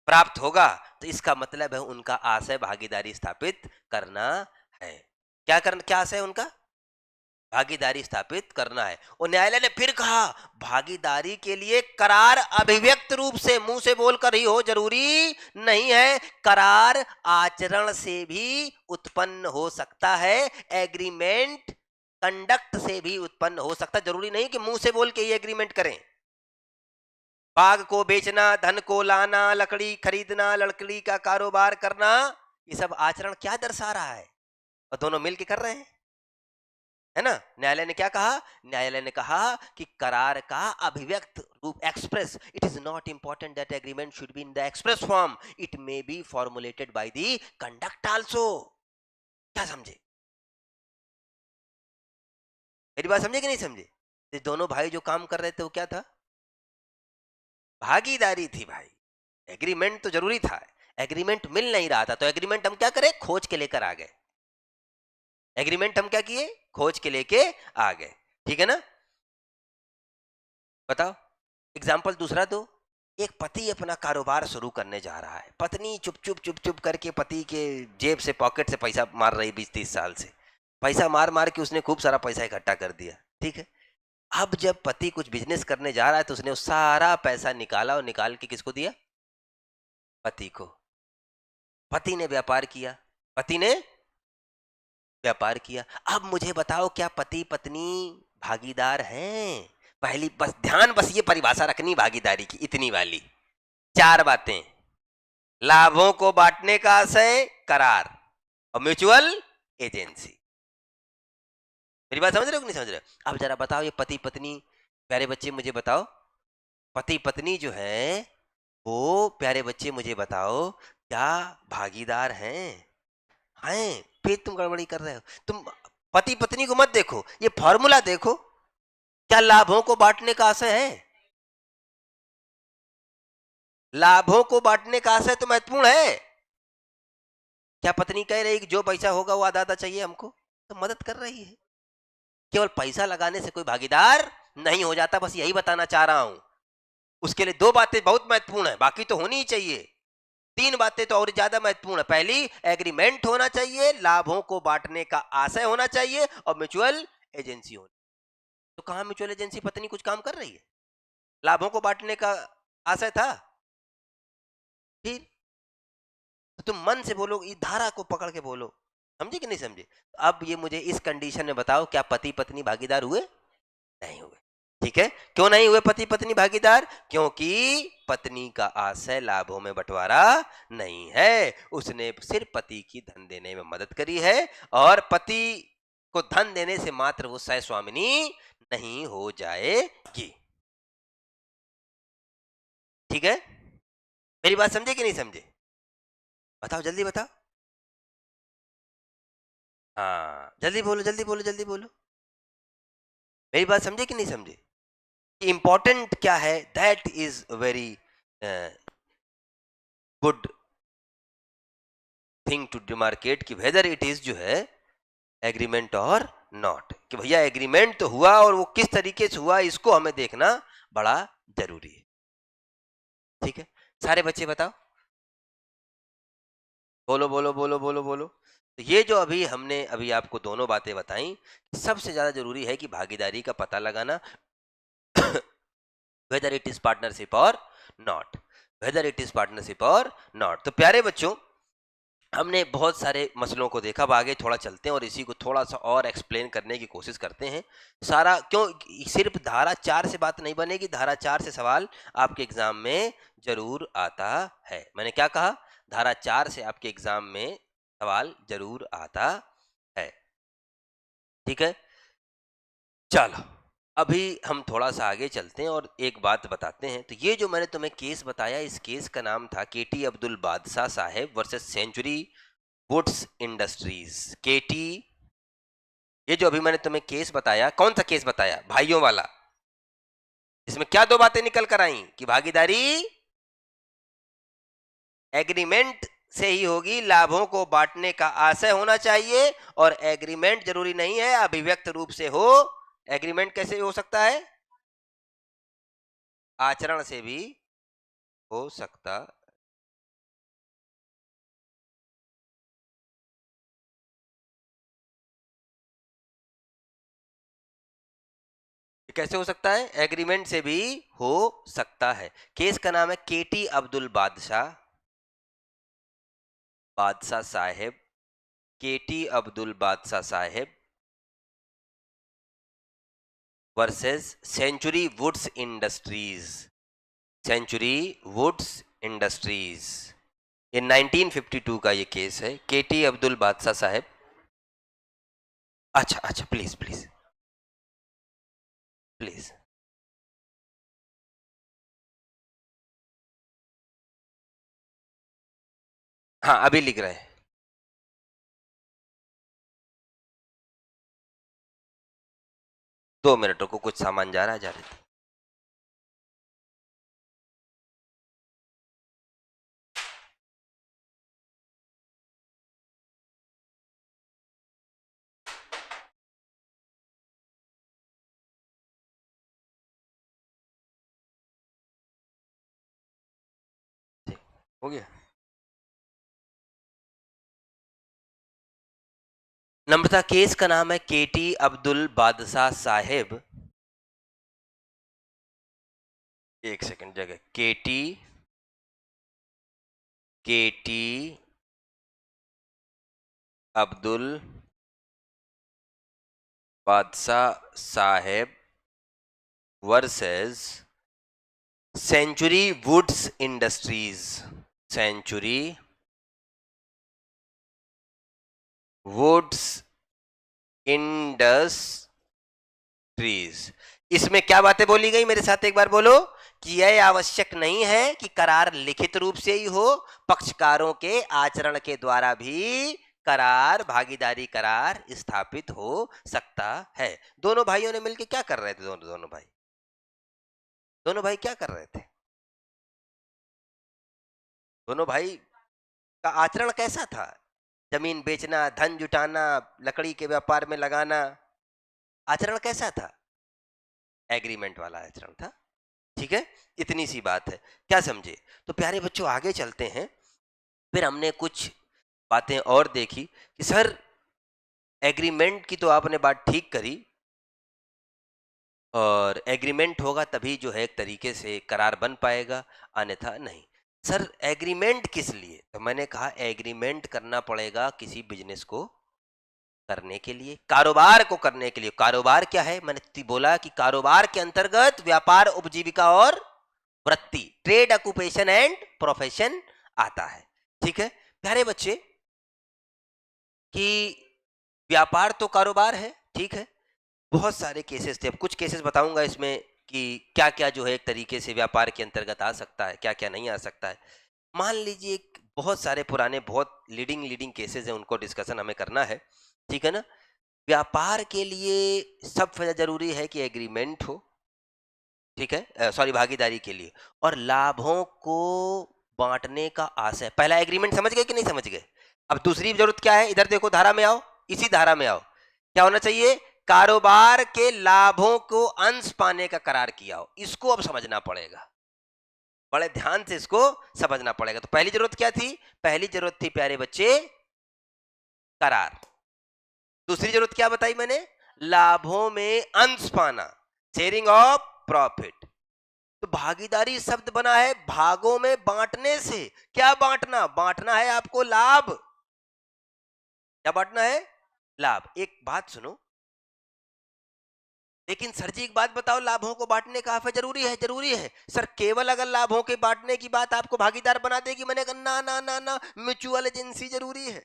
प्राप्त होगा, तो इसका मतलब है उनका आशय भागीदारी स्थापित करना है। क्या आशय है उनका, भागीदारी स्थापित करना है। और न्यायालय ने फिर कहा, भागीदारी के लिए करार अभिव्यक्त रूप से, मुंह से बोलकर ही हो, जरूरी नहीं है, करार आचरण से भी उत्पन्न हो सकता है, एग्रीमेंट कंडक्ट से भी उत्पन्न हो सकता है। जरूरी नहीं कि मुंह से बोल के ही एग्रीमेंट करें। बाग को बेचना, धन को लाना, लकड़ी खरीदना, लकड़ी का कारोबार करना, ये सब आचरण क्या दर्शा रहा है, और दोनों मिलकर कर रहे हैं, है ना। न्यायालय ने क्या कहा, न्यायालय ने कहा कि करार का अभिव्यक्त रूप, express, it is not important that agreement should be in the express form, it may be formulated by the conduct also. क्या समझे, मेरी बात समझे कि नहीं समझे? ये दोनों भाई जो काम कर रहे थे वो क्या था, भागीदारी थी भाई। एग्रीमेंट तो जरूरी था, एग्रीमेंट मिल नहीं रहा था, तो एग्रीमेंट हम क्या करें, खोज के लेकर आ गए। एग्रीमेंट हम क्या किए, खोज के लेके आ गए। ठीक है ना, बताओ एग्जाम्पल दूसरा दो। एक पति अपना कारोबार शुरू करने जा रहा है, पत्नी चुप चुप चुप चुप करके पति के जेब से, पॉकेट से पैसा मार रही 20-30 साल से। पैसा मार मार के उसने खूब सारा पैसा इकट्ठा कर दिया, ठीक है। अब जब पति कुछ बिजनेस करने जा रहा है तो उसने वो सारा पैसा निकाला और निकाल के किसको दिया? पति को। पति ने व्यापार किया, पति ने व्यापार किया। अब मुझे बताओ, क्या पति पत्नी भागीदार हैं? पहली बस ध्यान, बस ये परिभाषा रखनी भागीदारी की, इतनी वाली 4 बातें: लाभों को बांटने का आशय, करार, और म्यूचुअल एजेंसी। मेरी बात समझ रहे हो कि नहीं समझ रहे हो? अब जरा बताओ, ये पति पत्नी, प्यारे बच्चे मुझे बताओ, पति पत्नी जो है वो, प्यारे बच्चे मुझे बताओ, क्या भागीदार हैं? फिर तुम गड़बड़ी कर रहे हो। तुम पति पत्नी को मत देखो, ये फॉर्मूला देखो। क्या लाभों को बांटने का आशय है? लाभों को बांटने का आशय तो महत्वपूर्ण है। क्या पत्नी कह रही कि जो पैसा होगा वो आधा आधा चाहिए हमको? तो मदद कर रही है। केवल पैसा लगाने से कोई भागीदार नहीं हो जाता, बस यही बताना चाह रहा हूं। उसके लिए 2 बातें बहुत महत्वपूर्ण है, बाकी तो होनी ही चाहिए। 3 बातें तो और ज्यादा महत्वपूर्ण है। पहली, एग्रीमेंट होना चाहिए, लाभों को बांटने का आशय होना चाहिए, और म्यूचुअल एजेंसी होनी। तो कहां म्यूचुअल एजेंसी? पत्नी कुछ काम कर रही है, लाभों को बांटने का आशय था। फिर तो तुम मन से बोलो, इस धारा को पकड़ के बोलो। समझे कि नहीं समझे? अब ये मुझे इस कंडीशन में बताओ, क्या पति पत्नी भागीदार हुए? नहीं हुए। ठीक है, क्यों नहीं हुए पति पत्नी भागीदार? क्योंकि पत्नी का आशय लाभों में बंटवारा नहीं है, उसने सिर्फ पति की धन देने में मदद करी है, और पति को धन देने से मात्र वो सह स्वामिनी नहीं हो जाएगी। ठीक है, मेरी बात समझे कि नहीं समझे? बताओ, जल्दी बताओ। हाँ, जल्दी बोलो, जल्दी बोलो, जल्दी बोलो। मेरी बात समझे कि नहीं समझे? इंपॉर्टेंट क्या है, that is very good thing to demarcate, कि वेदर इट इज जो है एग्रीमेंट और नॉट, कि भैया एग्रीमेंट तो हुआ और वो किस तरीके से हुआ, इसको हमें देखना बड़ा जरूरी है। ठीक है, सारे बच्चे बताओ, बोलो बोलो बोलो बोलो बोलो। तो ये जो अभी हमने अभी आपको दोनों बातें बताई, सबसे ज्यादा जरूरी है कि भागीदारी का पता लगाना, वेदर इट इज पार्टनरशिप और not, weather it is partnership और नॉट। तो प्यारे बच्चों, हमने बहुत सारे मसलों को देखा। अब आगे थोड़ा चलते हैं और इसी को थोड़ा सा और एक्सप्लेन करने की कोशिश करते हैं। सारा क्यों, सिर्फ धारा 4 से बात नहीं बनेगी, धारा 4 से सवाल आपके एग्जाम में जरूर आता है। मैंने क्या कहा? धारा 4 से आपके एग्जाम में सवाल जरूर आता है। ठीक है, चलो अभी हम थोड़ा सा आगे चलते हैं और एक बात बताते हैं। तो ये जो मैंने तुम्हें केस बताया, इस केस का नाम था केटी Abdul Badshah Saheb versus Century Woods industries. केटी, ये जो अभी मैंने तुम्हें केस बताया, कौन सा केस बताया? भाइयों वाला। इसमें क्या 2 बातें निकल कर आई? कि भागीदारी एग्रीमेंट से ही होगी, लाभों को बांटने का आशय होना चाहिए, और एग्रीमेंट जरूरी नहीं है अभिव्यक्त रूप से हो। एग्रीमेंट कैसे हो सकता है? आचरण से भी हो सकता। कैसे हो सकता है? एग्रीमेंट से भी हो सकता है। केस का नाम है केटी अब्दुल बादशाह, बादशाह साहेब, KT Abdul Badshah Saheb versus Century Woods Industries, Century Woods Industries. ये 1952 का ये केस है, केटी अब्दुल बादशाह साहेब। अच्छा अच्छा, प्लीज प्लीज प्लीज। हाँ, अभी लिख रहे हैं। 2 मिनट को, कुछ सामान जा रहा है, जा रहे थे। हो गया। नम्रता, केस का नाम है केटी अब्दुल बादशाह साहेब। एक सेकंड, जगह केटी KT Abdul Badshah Saheb versus Century Woods Industries. Century Woods Industries. इसमें क्या बातें बोली गई, मेरे साथ एक बार बोलो कि यह आवश्यक नहीं है कि करार लिखित रूप से ही हो, पक्षकारों के आचरण के द्वारा भी करार, भागीदारी करार स्थापित हो सकता है। दोनों भाइयों ने मिलकर क्या कर रहे थे? दोनों भाई क्या कर रहे थे? दोनों भाई का आचरण कैसा था? जमीन बेचना, धन जुटाना, लकड़ी के व्यापार में लगाना, आचरण कैसा था? एग्रीमेंट वाला आचरण था। ठीक है, इतनी सी बात है, क्या समझे? तो प्यारे बच्चों, आगे चलते हैं। फिर हमने कुछ बातें और देखी कि सर एग्रीमेंट की तो आपने बात ठीक करी, और एग्रीमेंट होगा तभी जो है एक तरीके से करार बन पाएगा, अन्यथा नहीं। सर एग्रीमेंट किस लिए? तो मैंने कहा एग्रीमेंट करना पड़ेगा किसी बिजनेस को करने के लिए, कारोबार को करने के लिए। कारोबार क्या है? मैंने बोला कि कारोबार के अंतर्गत व्यापार, उपजीविका और वृत्ति, ट्रेड, ऑक्यूपेशन एंड प्रोफेशन आता है। ठीक है प्यारे बच्चे, कि व्यापार तो कारोबार है, ठीक है। बहुत सारे केसेस थे, अब कुछ केसेस बताऊंगा इसमें कि क्या क्या जो है एक तरीके से व्यापार के अंतर्गत आ सकता है, क्या क्या नहीं आ सकता है। मान लीजिए एक बहुत सारे पुराने, बहुत लीडिंग केसेस हैं, उनको डिस्कशन हमें करना है, ठीक है ना। व्यापार के लिए सब जरूरी है कि एग्रीमेंट हो, ठीक है, सॉरी, भागीदारी के लिए, और लाभों को बांटने का आशय। पहला एग्रीमेंट समझ गए कि नहीं समझ गए? अब दूसरी जरूरत क्या है? इधर देखो, धारा में आओ, इसी धारा में आओ। क्या होना चाहिए? कारोबार के लाभों को अंश पाने का करार किया हो। इसको अब समझना पड़ेगा, बड़े ध्यान से इसको समझना पड़ेगा। तो पहली जरूरत क्या थी? पहली जरूरत थी प्यारे बच्चे करार। दूसरी जरूरत क्या बताई मैंने? लाभों में अंश पाना, शेयरिंग ऑफ प्रॉफिट। तो भागीदारी शब्द बना है भागों में बांटने से। क्या बांटना? बांटना है आपको लाभ। क्या बांटना है? लाभ। एक बात सुनो, लेकिन सर जी एक बात बताओ, लाभों को बांटने का हमें जरूरी है? जरूरी है सर। केवल अगर लाभों के बांटने की बात आपको भागीदार बना देगी, मैंने कहा ना ना ना ना, म्यूचुअल एजेंसी जरूरी है।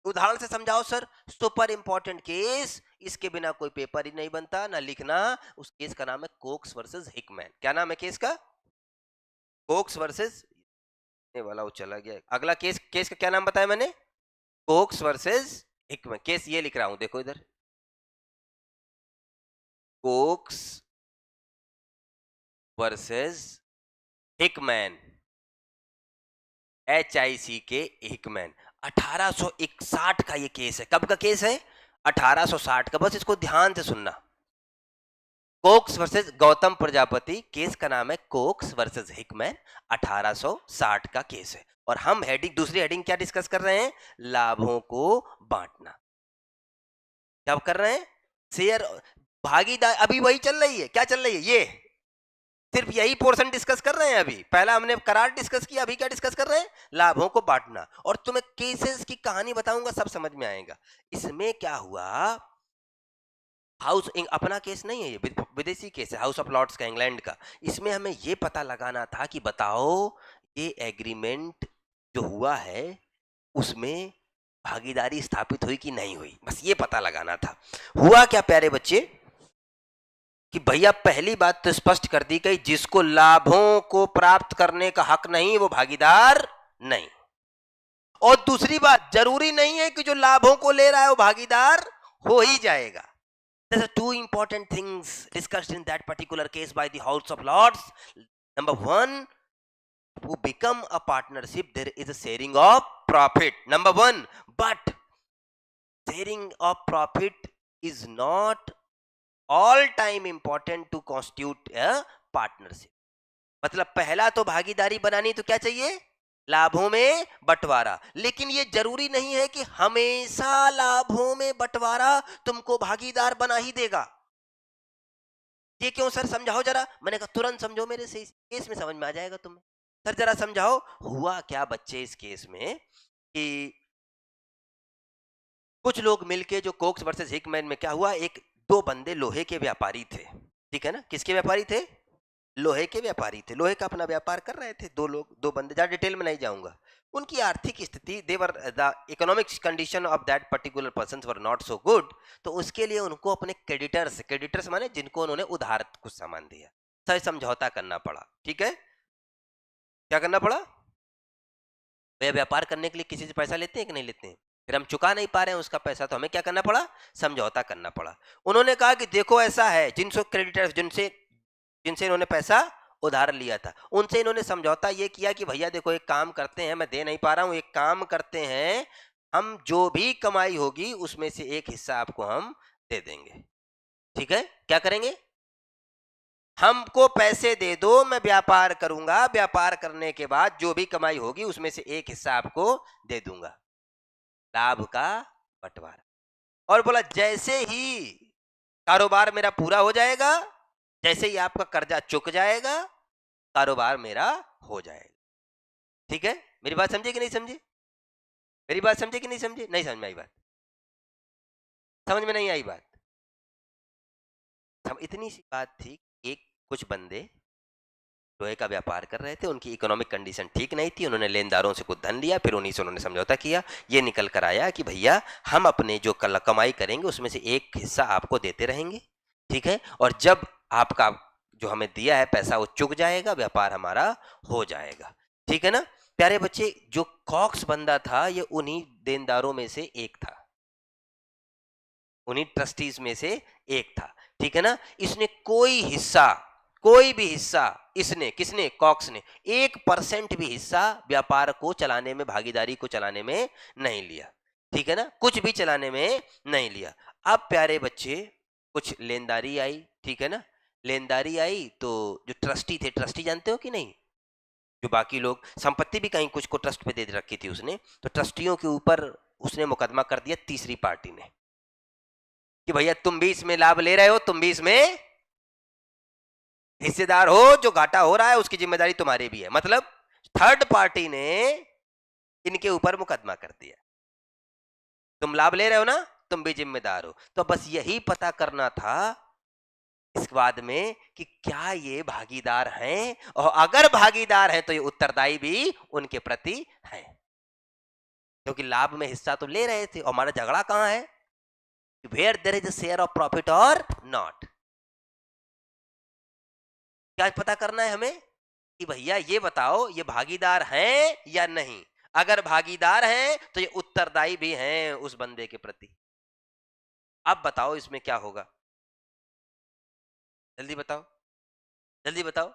उदाहरण से समझाओ सर। सुपर इंपॉर्टेंट केस, इसके बिना कोई पेपर ही नहीं बनता, ना लिखना। उस केस का नाम है कोक्स वर्सेस हिकमैन। क्या नाम है केस का? कोक्स वर्सेस, वाला वो चला गया। अगला केस, केस का क्या नाम बताया मैंने? Cokes versus Hickman. केस ये लिख रहा हूं, देखो इधर, Cokes versus Hickman, HICK, Hickman. 1861 का ये केस है। कब का केस है? 1860 का। बस इसको ध्यान से सुनना। Cokes versus Gautam Prajapati, case का नाम है कोक्स वर्सेस हिकमैन, 1860 का केस है। और हम हेडिंग, दूसरी हेडिंग क्या डिस्कस कर रहे हैं? लाभों को बांटना। क्या कर रहे हैं? शेयर, भागीदार, अभी वही चल रही है। क्या चल रही है? ये सिर्फ यही पोर्शन डिस्कस कर रहे हैं। अभी पहला हमने करार डिस्कस किया, अभी क्या डिस्कस कर रहे हैं? लाभों को बांटना। और तुम्हें केसेस की कहानी बताऊंगा, सब समझ में आएगा। इसमें क्या हुआ, हाउस, अपना केस नहीं है ये, विदेशी केस है, हाउस ऑफ लॉर्ड्स का, इंग्लैंड का। इसमें हमें ये पता लगाना था कि बताओ ये एग्रीमेंट जो हुआ है उसमें भागीदारी स्थापित हुई कि नहीं हुई, बस ये पता लगाना था। हुआ क्या प्यारे बच्चे, कि भैया पहली बात तो स्पष्ट कर दी गई, जिसको लाभों को प्राप्त करने का हक नहीं वो भागीदार नहीं। और दूसरी बात, जरूरी नहीं है कि जो लाभों को ले रहा है वो भागीदार हो ही जाएगा। There are two important things discussed in that particular case by the House of Lords. Number one, to become a partnership, there is a sharing of profit. Number one, but sharing of profit is not all time important to constitute a partnership. मतलब पहला तो भागीदारी बनानी तो क्या चाहिए? लाभों में बंटवारा। लेकिन ये जरूरी नहीं है कि हमेशा लाभों में बंटवारा तुमको भागीदार बना ही देगा। ये क्यों सर, समझाओ जरा। मैंने कहा तुरंत समझो मेरे से, इस केस में समझ में आ जाएगा तुम्हें। सर जरा समझाओ, हुआ क्या बच्चे इस केस में कि कुछ लोग मिलके, जो कोक्स वर्सेस हिकमैन में क्या हुआ, एक दो बंदे लोहे के व्यापारी थे, ठीक है ना। किसके व्यापारी थे? लोहे के व्यापारी थे। लोहे का अपना व्यापार कर रहे थे। दो लोग, दो बंदे, ज्यादा डिटेल में नहीं जाऊंगा। उनकी आर्थिक स्थिति, their the economic condition of that particular person were not so good. तो उसके लिए उनको अपने क्रेडिटर्स, क्रेडिटर्स माने जिनको उन्होंने उधार कुछ सामान दिया, सही समझौता करना पड़ा। ठीक है, क्या करना पड़ा? वे व्यापार करने के लिए किसी से पैसा लेते हैं कि नहीं लेते हैं? फिर हम चुका नहीं पा रहे हैं उसका पैसा, तो हमें क्या करना पड़ा? समझौता करना पड़ा। उन्होंने कहा कि देखो ऐसा है, जिनसे क्रेडिटर्स, जिनसे जिनसे इन्होंने पैसा उधार लिया था, उनसे इन्होंने समझौता ये किया कि भैया देखो एक काम करते हैं, मैं दे नहीं पा रहा हूं, एक काम करते हैं, हम जो भी कमाई होगी उसमें से एक हिस्सा आपको हम दे देंगे। ठीक है, क्या करेंगे? हमको पैसे दे दो, मैं व्यापार करूंगा, व्यापार करने के बाद जो भी कमाई होगी उसमें से एक हिस्सा आपको दे दूंगा। लाभ का बंटवारा। और बोला जैसे ही कारोबार मेरा पूरा हो जाएगा, जैसे ही आपका कर्जा चुक जाएगा, कारोबार मेरा हो जाएगा। ठीक है, मेरी बात समझे कि नहीं समझे? मेरी बात समझे कि नहीं समझे? नहीं समझ में आई बात? समझ में नहीं आई बात? इतनी सी बात थी। एक कुछ बंदे लोहे का व्यापार कर रहे थे, उनकी इकोनॉमिक कंडीशन ठीक नहीं थी, उन्होंने लेनदारों से कुछ धन लिया, फिर उन्हीं से उन्होंने समझौता किया। ये निकल कर आया कि भैया हम अपने जो कमाई करेंगे उसमें से एक हिस्सा आपको देते रहेंगे, ठीक है, और जब आपका जो हमें दिया है पैसा वो चुक जाएगा, व्यापार हमारा हो जाएगा। ठीक है ना प्यारे बच्चे? जो कॉक्स बंदा था ये उन्हीं देनदारों में से एक था, उन्हीं ट्रस्टीज में से एक था। ठीक है ना, इसने कोई हिस्सा, कोई भी हिस्सा, इसने, किसने? कॉक्स ने 1% भी हिस्सा व्यापार को चलाने में, भागीदारी को चलाने में नहीं लिया। ठीक है ना, कुछ भी चलाने में नहीं लिया। अब प्यारे बच्चे कुछ लेनदारी आई, ठीक है ना, लेनदारी आई तो जो ट्रस्टी थे, ट्रस्टी जानते हो कि नहीं? जो बाकी लोग, संपत्ति भी कहीं कुछ को ट्रस्ट पे दे रखी थी उसने, तो ट्रस्टियों के ऊपर उसने मुकदमा कर दिया तीसरी पार्टी ने कि भैया तुम भी इसमें लाभ ले रहे हो, तुम भी इसमें हिस्सेदार हो, जो घाटा हो रहा है उसकी जिम्मेदारी तुम्हारी भी है। मतलब थर्ड पार्टी ने इनके ऊपर मुकदमा कर दिया, तुम लाभ ले रहे हो ना, तुम भी जिम्मेदार हो। तो बस यही पता करना था इस बाद में कि क्या ये भागीदार हैं, और अगर भागीदार हैं तो ये उत्तरदायी भी उनके प्रति हैं, क्योंकि लाभ में हिस्सा तो ले रहे थे। और हमारा झगड़ा कहां है? Where there is a share of profit और नॉट। क्या पता करना है हमें कि भैया ये बताओ ये भागीदार हैं या नहीं। अगर भागीदार हैं तो ये उत्तरदायी भी हैं उस बंदे के प्रति। अब बताओ इसमें क्या होगा? जल्दी बताओ, जल्दी बताओ,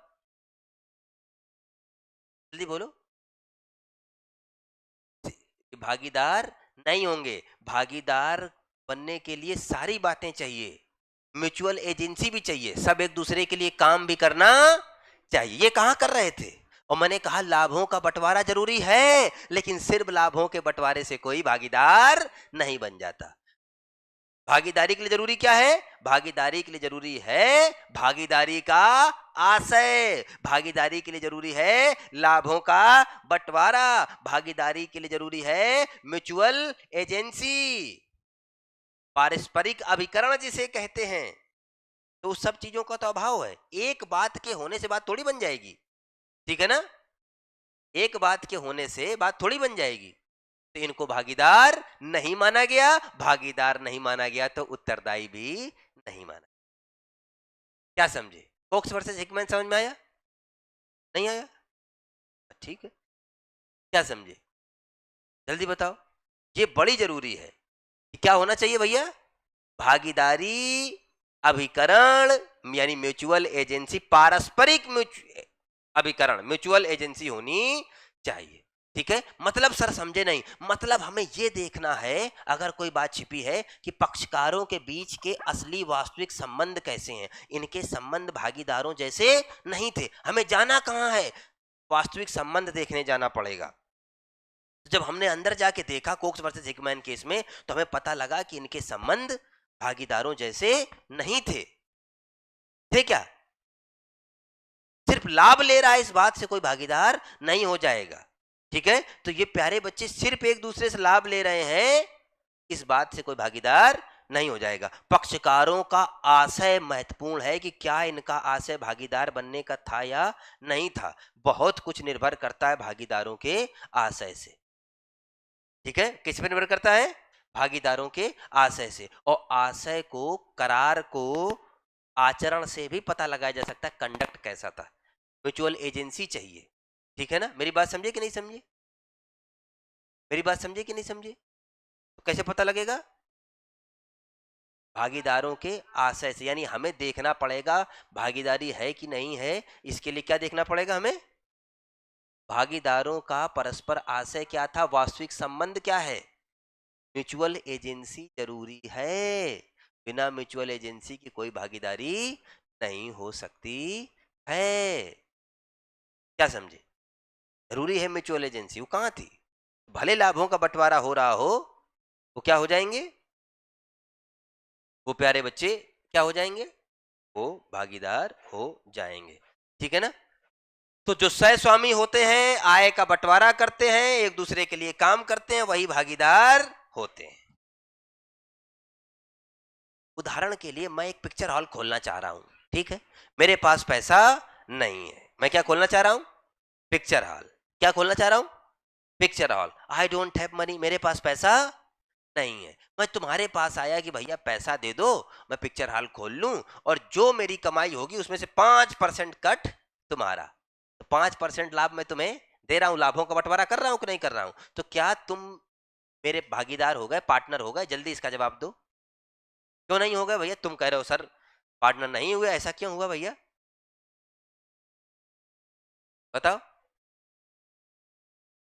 जल्दी बोलो। भागीदार नहीं होंगे। भागीदार बनने के लिए सारी बातें चाहिए, म्यूचुअल एजेंसी भी चाहिए, सब एक दूसरे के लिए काम भी करना चाहिए। ये कहां कर रहे थे? और मैंने कहा लाभों का बंटवारा जरूरी है, लेकिन सिर्फ लाभों के बंटवारे से कोई भागीदार नहीं बन जाता। भागीदारी के लिए जरूरी क्या है? भागीदारी के लिए जरूरी है भागीदारी का आशय, भागीदारी के लिए जरूरी है लाभों का बंटवारा, भागीदारी के लिए जरूरी है म्यूचुअल एजेंसी, पारस्परिक अभिकरण जिसे कहते हैं। तो उस सब चीजों का तो अभाव है। एक बात के होने से बात थोड़ी बन जाएगी, ठीक है ना, एक बात के होने से बात थोड़ी बन जाएगी। तो इनको भागीदार नहीं माना गया, भागीदार नहीं माना गया तो उत्तरदायी भी नहीं माना। क्या समझे? कोक्स वर्सेस हिकमैन समझ में आया? नहीं आया? ठीक है, क्या समझे? जल्दी बताओ। ये बड़ी जरूरी है कि क्या होना चाहिए भैया? भागीदारी अभिकरण यानी म्यूचुअल एजेंसी, पारस्परिक अभिकरण, म्यूचुअल एजेंसी होनी चाहिए। ठीक है, मतलब सर समझे नहीं, मतलब हमें यह देखना है अगर कोई बात छिपी है कि पक्षकारों के बीच के असली वास्तविक संबंध कैसे हैं। इनके संबंध भागीदारों जैसे नहीं थे। हमें जाना कहां है? वास्तविक संबंध देखने जाना पड़ेगा। तो जब हमने अंदर जाके देखा कोक्स वर्सेस हिकमैन केस में, तो हमें पता लगा कि इनके संबंध भागीदारों जैसे नहीं थे। थे क्या? सिर्फ लाभ ले रहा है इस बात से कोई भागीदार नहीं हो जाएगा। ठीक है, तो ये प्यारे बच्चे सिर्फ एक दूसरे से लाभ ले रहे हैं, इस बात से कोई भागीदार नहीं हो जाएगा। पक्षकारों का आशय महत्वपूर्ण है कि क्या इनका आशय भागीदार बनने का था या नहीं था। बहुत कुछ निर्भर करता है भागीदारों के आशय से। ठीक है, किस पे निर्भर करता है? भागीदारों के आशय से। और आशय को, करार को आचरण से भी पता लगाया जा सकता है, कंडक्ट कैसा था। म्यूचुअल एजेंसी चाहिए। ठीक है ना? मेरी बात समझे कि नहीं समझे? मेरी बात समझे कि नहीं समझे? तो कैसे पता लगेगा? भागीदारों के आशय से। यानी हमें देखना पड़ेगा भागीदारी है कि नहीं है। इसके लिए क्या देखना पड़ेगा हमें? भागीदारों का परस्पर आशय क्या था, वास्तविक संबंध क्या है। म्यूचुअल एजेंसी जरूरी है, बिना म्यूचुअल एजेंसी की कोई भागीदारी नहीं हो सकती है। क्या समझे? जरूरी है म्यूचुअल एजेंसी। वो कहाँ थी? भले लाभों का बंटवारा हो रहा हो, वो क्या हो जाएंगे? वो प्यारे बच्चे क्या हो जाएंगे? वो भागीदार हो जाएंगे। ठीक है ना? तो जो सह स्वामी होते हैं, आय का बंटवारा करते हैं, एक दूसरे के लिए काम करते हैं, वही भागीदार होते हैं। उदाहरण के लिए मैं एक पिक्चर हॉल खोलना चाह रहा हूं। ठीक है, मेरे पास पैसा नहीं है। मैं क्या खोलना चाह रहा हूं? Picture hall. क्या खोलना चाह रहा हूं? Picture hall. I don't have money, मेरे पास पैसा नहीं है। मैं तुम्हारे पास आया कि भैया पैसा दे दो, मैं पिक्चर हॉल खोल लूं, और जो मेरी कमाई होगी उसमें से 5% कट तुम्हारा। तो 5% लाभ मैं तुम्हें दे रहा हूं, लाभों का बंटवारा कर रहा हूं कि नहीं कर रहा हूं। तो क्या तुम मेरे भागीदार हो गए, पार्टनर हो गए? जल्दी इसका जवाब दो। क्यों नहीं हो गए भैया? तुम कह रहे हो सर पार्टनर नहीं हुए, ऐसा क्यों हुआ भैया? बताओ।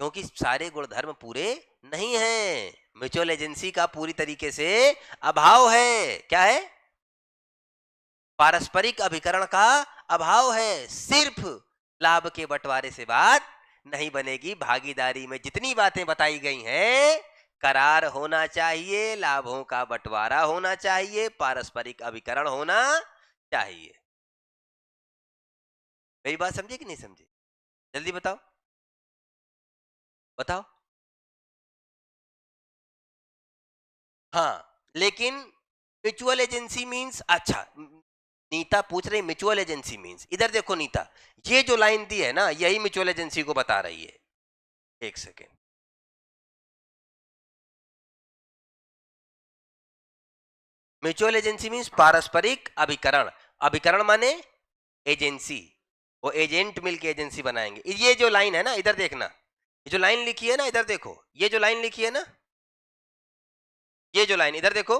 क्योंकि सारे गुणधर्म पूरे नहीं हैं। म्यूचुअल एजेंसी का पूरी तरीके से अभाव है। क्या है? पारस्परिक अभिकरण का अभाव है। सिर्फ लाभ के बंटवारे से बात नहीं बनेगी। भागीदारी में जितनी बातें बताई गई हैं, करार होना चाहिए, लाभों का बंटवारा होना चाहिए, पारस्परिक अभिकरण होना चाहिए। मेरी बात समझे कि नहीं समझे? जल्दी बताओ, बताओ। हाँ, लेकिन म्यूचुअल एजेंसी मींस, अच्छा, नीता पूछ रही म्यूचुअल एजेंसी मींस, इधर देखो नीता, ये जो लाइन दी है ना, यही म्यूचुअल एजेंसी को बता रही है। एक सेकेंड। म्यूचुअल एजेंसी मींस पारस्परिक अभिकरण। अभिकरण माने एजेंसी। वो एजेंट मिलके एजेंसी बनाएंगे। ये जो लाइन है ना, इधर देखना, ये जो लाइन लिखी है ना, इधर देखो, ये जो लाइन लिखी है ना, ये जो लाइन इधर देखो,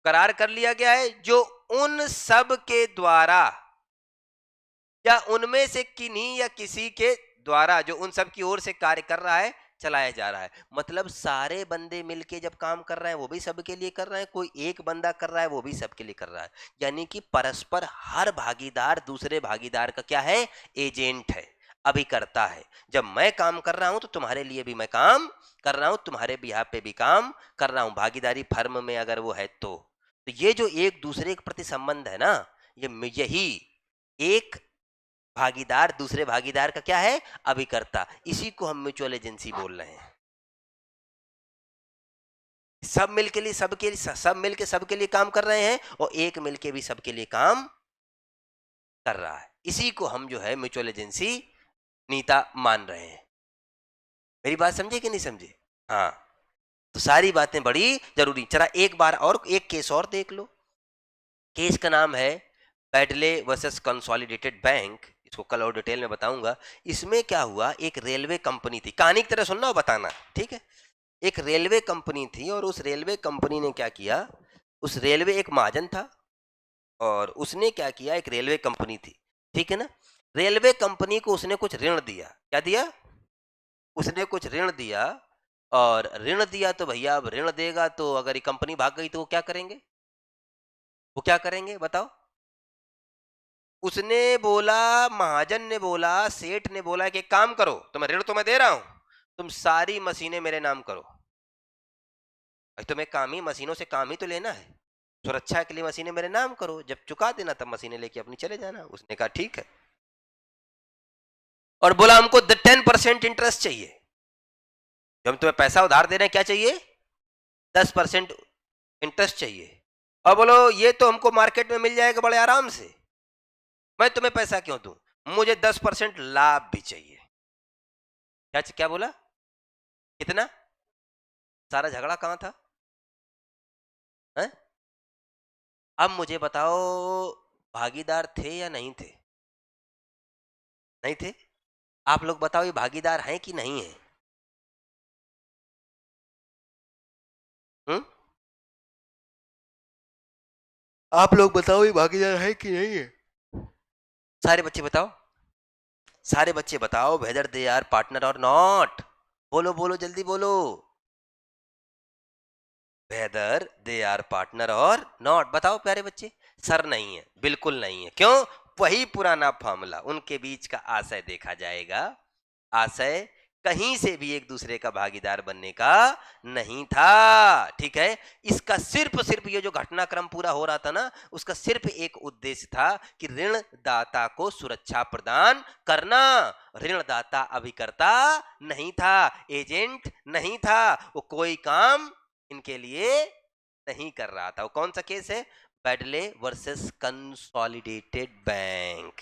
करार कर लिया गया है जो उन सब के द्वारा या उनमें से किन्हीं या किसी के द्वारा, जो उन सब की ओर से कार्य कर रहा है, चलाया जा रहा है। मतलब सारे बंदे मिलके जब काम कर रहे हैं, वो भी सबके लिए कर रहे हैं, कोई एक बंदा कर रहा है, वो भी सबके लिए कर रहा है। यानी कि परस्पर हर भागीदार दूसरे भागीदार का क्या है? एजेंट है, अभिकर्ता है। जब मैं काम कर रहा हूं तो तुम्हारे लिए भी मैं काम कर रहा हूं, तुम्हारे बिहाफ पे भी काम कर रहा हूं। भागीदारी फर्म में अगर वो है तो ये जो एक दूसरे के प्रति संबंध है ना, यही एक भागीदार दूसरे भागीदार का क्या है? अभिकर्ता। इसी को हम म्यूचुअल एजेंसी बोल रहे हैं। सब मिलके लिए सबके लिए, सब मिलके सबके लिए काम कर रहे हैं, और एक मिलके भी सबके लिए काम कर रहा है। इसी को हम जो है म्यूचुअल एजेंसी नीता मान रहे हैं। मेरी बात समझे कि नहीं समझे? हाँ, तो सारी बातें बड़ी जरूरी। चला एक बार और एक केस और देख लो। केस का नाम है बैडले वर्सेस कंसोलिडेटेड बैंक। इसको कल और डिटेल में बताऊंगा। इसमें क्या हुआ, एक रेलवे कंपनी थी, कहानी की तरह सुनना और बताना, ठीक है। एक रेलवे कंपनी थी, और उस रेलवे कंपनी ने क्या किया, उस रेलवे एक महाजन था, और उसने क्या किया, एक रेलवे कंपनी थी, ठीक है ना। रेलवे कंपनी को उसने कुछ ऋण दिया। क्या दिया? उसने कुछ ऋण दिया। और ऋण दिया तो भैया, अब ऋण देगा तो अगर ये कंपनी भाग गई तो वो क्या करेंगे? वो क्या करेंगे बताओ? उसने बोला, महाजन ने बोला, सेठ ने बोला कि एक काम करो, तुम्हें ऋण तो मैं दे रहा हूं, तुम सारी मशीनें मेरे नाम करो। तुम्हें काम ही मशीनों से काम ही तो लेना है, सुरक्षा के लिए मशीनें मेरे नाम करो, जब चुका देना तब मशीनें लेके अपनी चले जाना। उसने कहा ठीक है, और बोला हमको 10% इंटरेस्ट चाहिए। जब तुम्हें पैसा उधार दे रहे हैं, क्या चाहिए? 10% इंटरेस्ट चाहिए। और बोलो ये तो हमको मार्केट में मिल जाएगा बड़े आराम से, मैं तुम्हें पैसा क्यों दूं, मुझे 10% लाभ भी चाहिए। क्या बोला? कितना? सारा झगड़ा कहां था? है? अब मुझे बताओ, भागीदार थे या नहीं थे? नहीं थे। आप लोग बताओ, ये भागीदार हैं कि नहीं है? आप लोग बताओ, ये भागीदार है कि नहीं है? सारे बच्चे बताओ, सारे बच्चे बताओ, वेदर दे आर पार्टनर और नॉट। बोलो बोलो, जल्दी बोलो। वेदर दे आर पार्टनर और नॉट, बताओ प्यारे बच्चे। सर नहीं है, बिल्कुल नहीं है। क्यों? वही पुराना फॉर्मूला, उनके बीच का आशय देखा जाएगा। आशय कहीं से भी एक दूसरे का भागीदार बनने का नहीं था। ठीक है, इसका सिर्फ ये जो घटनाक्रम पूरा हो रहा था ना, उसका सिर्फ एक उद्देश्य था कि ऋणदाता को सुरक्षा प्रदान करना। ऋणदाता अभिकर्ता नहीं था, एजेंट नहीं था, वो कोई काम इनके लिए नहीं कर रहा था। वो कौन सा केस है? Bradley versus consolidated bank.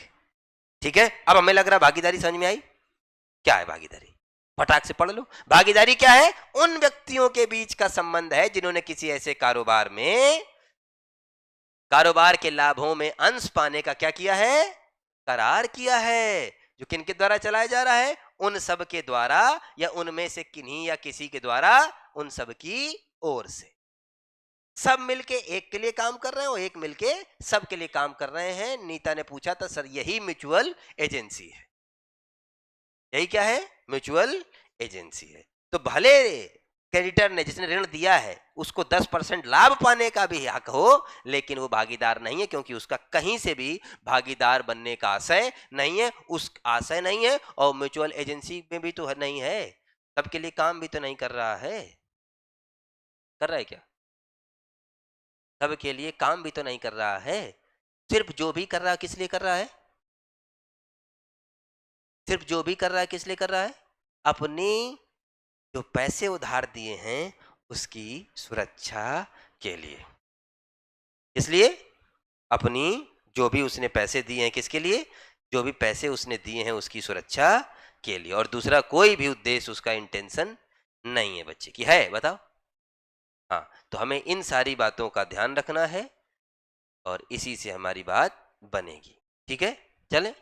ठीक है, अब हमें लग रहा भागीदारी समझ में आई। क्या है भागीदारी? फटाक से पढ़ लो। भागीदारी क्या है? उन व्यक्तियों के बीच का संबंध है जिन्होंने किसी ऐसे कारोबार में, कारोबार के लाभों में अंश पाने का क्या किया है? करार किया है। जो किनके द्वारा चलाया जा रहा है? उन सब के द्वारा, या उनमें से किन्हीं या किसी के द्वारा, उन सब की ओर से। सब मिलके एक के लिए काम कर रहे हैं और एक मिलके सब के लिए काम कर रहे हैं। नीता ने पूछा था, सर यही म्यूचुअल एजेंसी है। यही क्या है? म्यूचुअल एजेंसी है। तो भले क्रेडिटर ने, जिसने ऋण दिया है, उसको 10% लाभ पाने का भी हक हो, लेकिन वो भागीदार नहीं है, क्योंकि उसका कहीं से भी भागीदार बनने का आशय नहीं है। उस आशय नहीं है, और म्यूचुअल एजेंसी में भी तो नहीं है, सबके लिए काम भी तो नहीं कर रहा है। कर रहा है क्या? सबके लिए काम भी तो नहीं कर रहा है। सिर्फ जो भी कर रहा है, किस लिए कर रहा है? सिर्फ जो भी कर रहा है, किस लिए कर रहा है? अपनी जो पैसे उधार दिए हैं उसकी सुरक्षा के लिए। इसलिए अपनी, जो भी उसने पैसे दिए हैं, किसके लिए? जो भी पैसे उसने दिए हैं उसकी सुरक्षा के लिए, और दूसरा कोई भी उद्देश्य उसका इंटेंशन नहीं है बच्चे की। है? बताओ। हाँ, तो हमें इन सारी बातों का ध्यान रखना है, और इसी से हमारी बात बनेगी। ठीक है, चलें?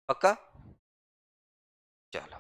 पक्का? चलो।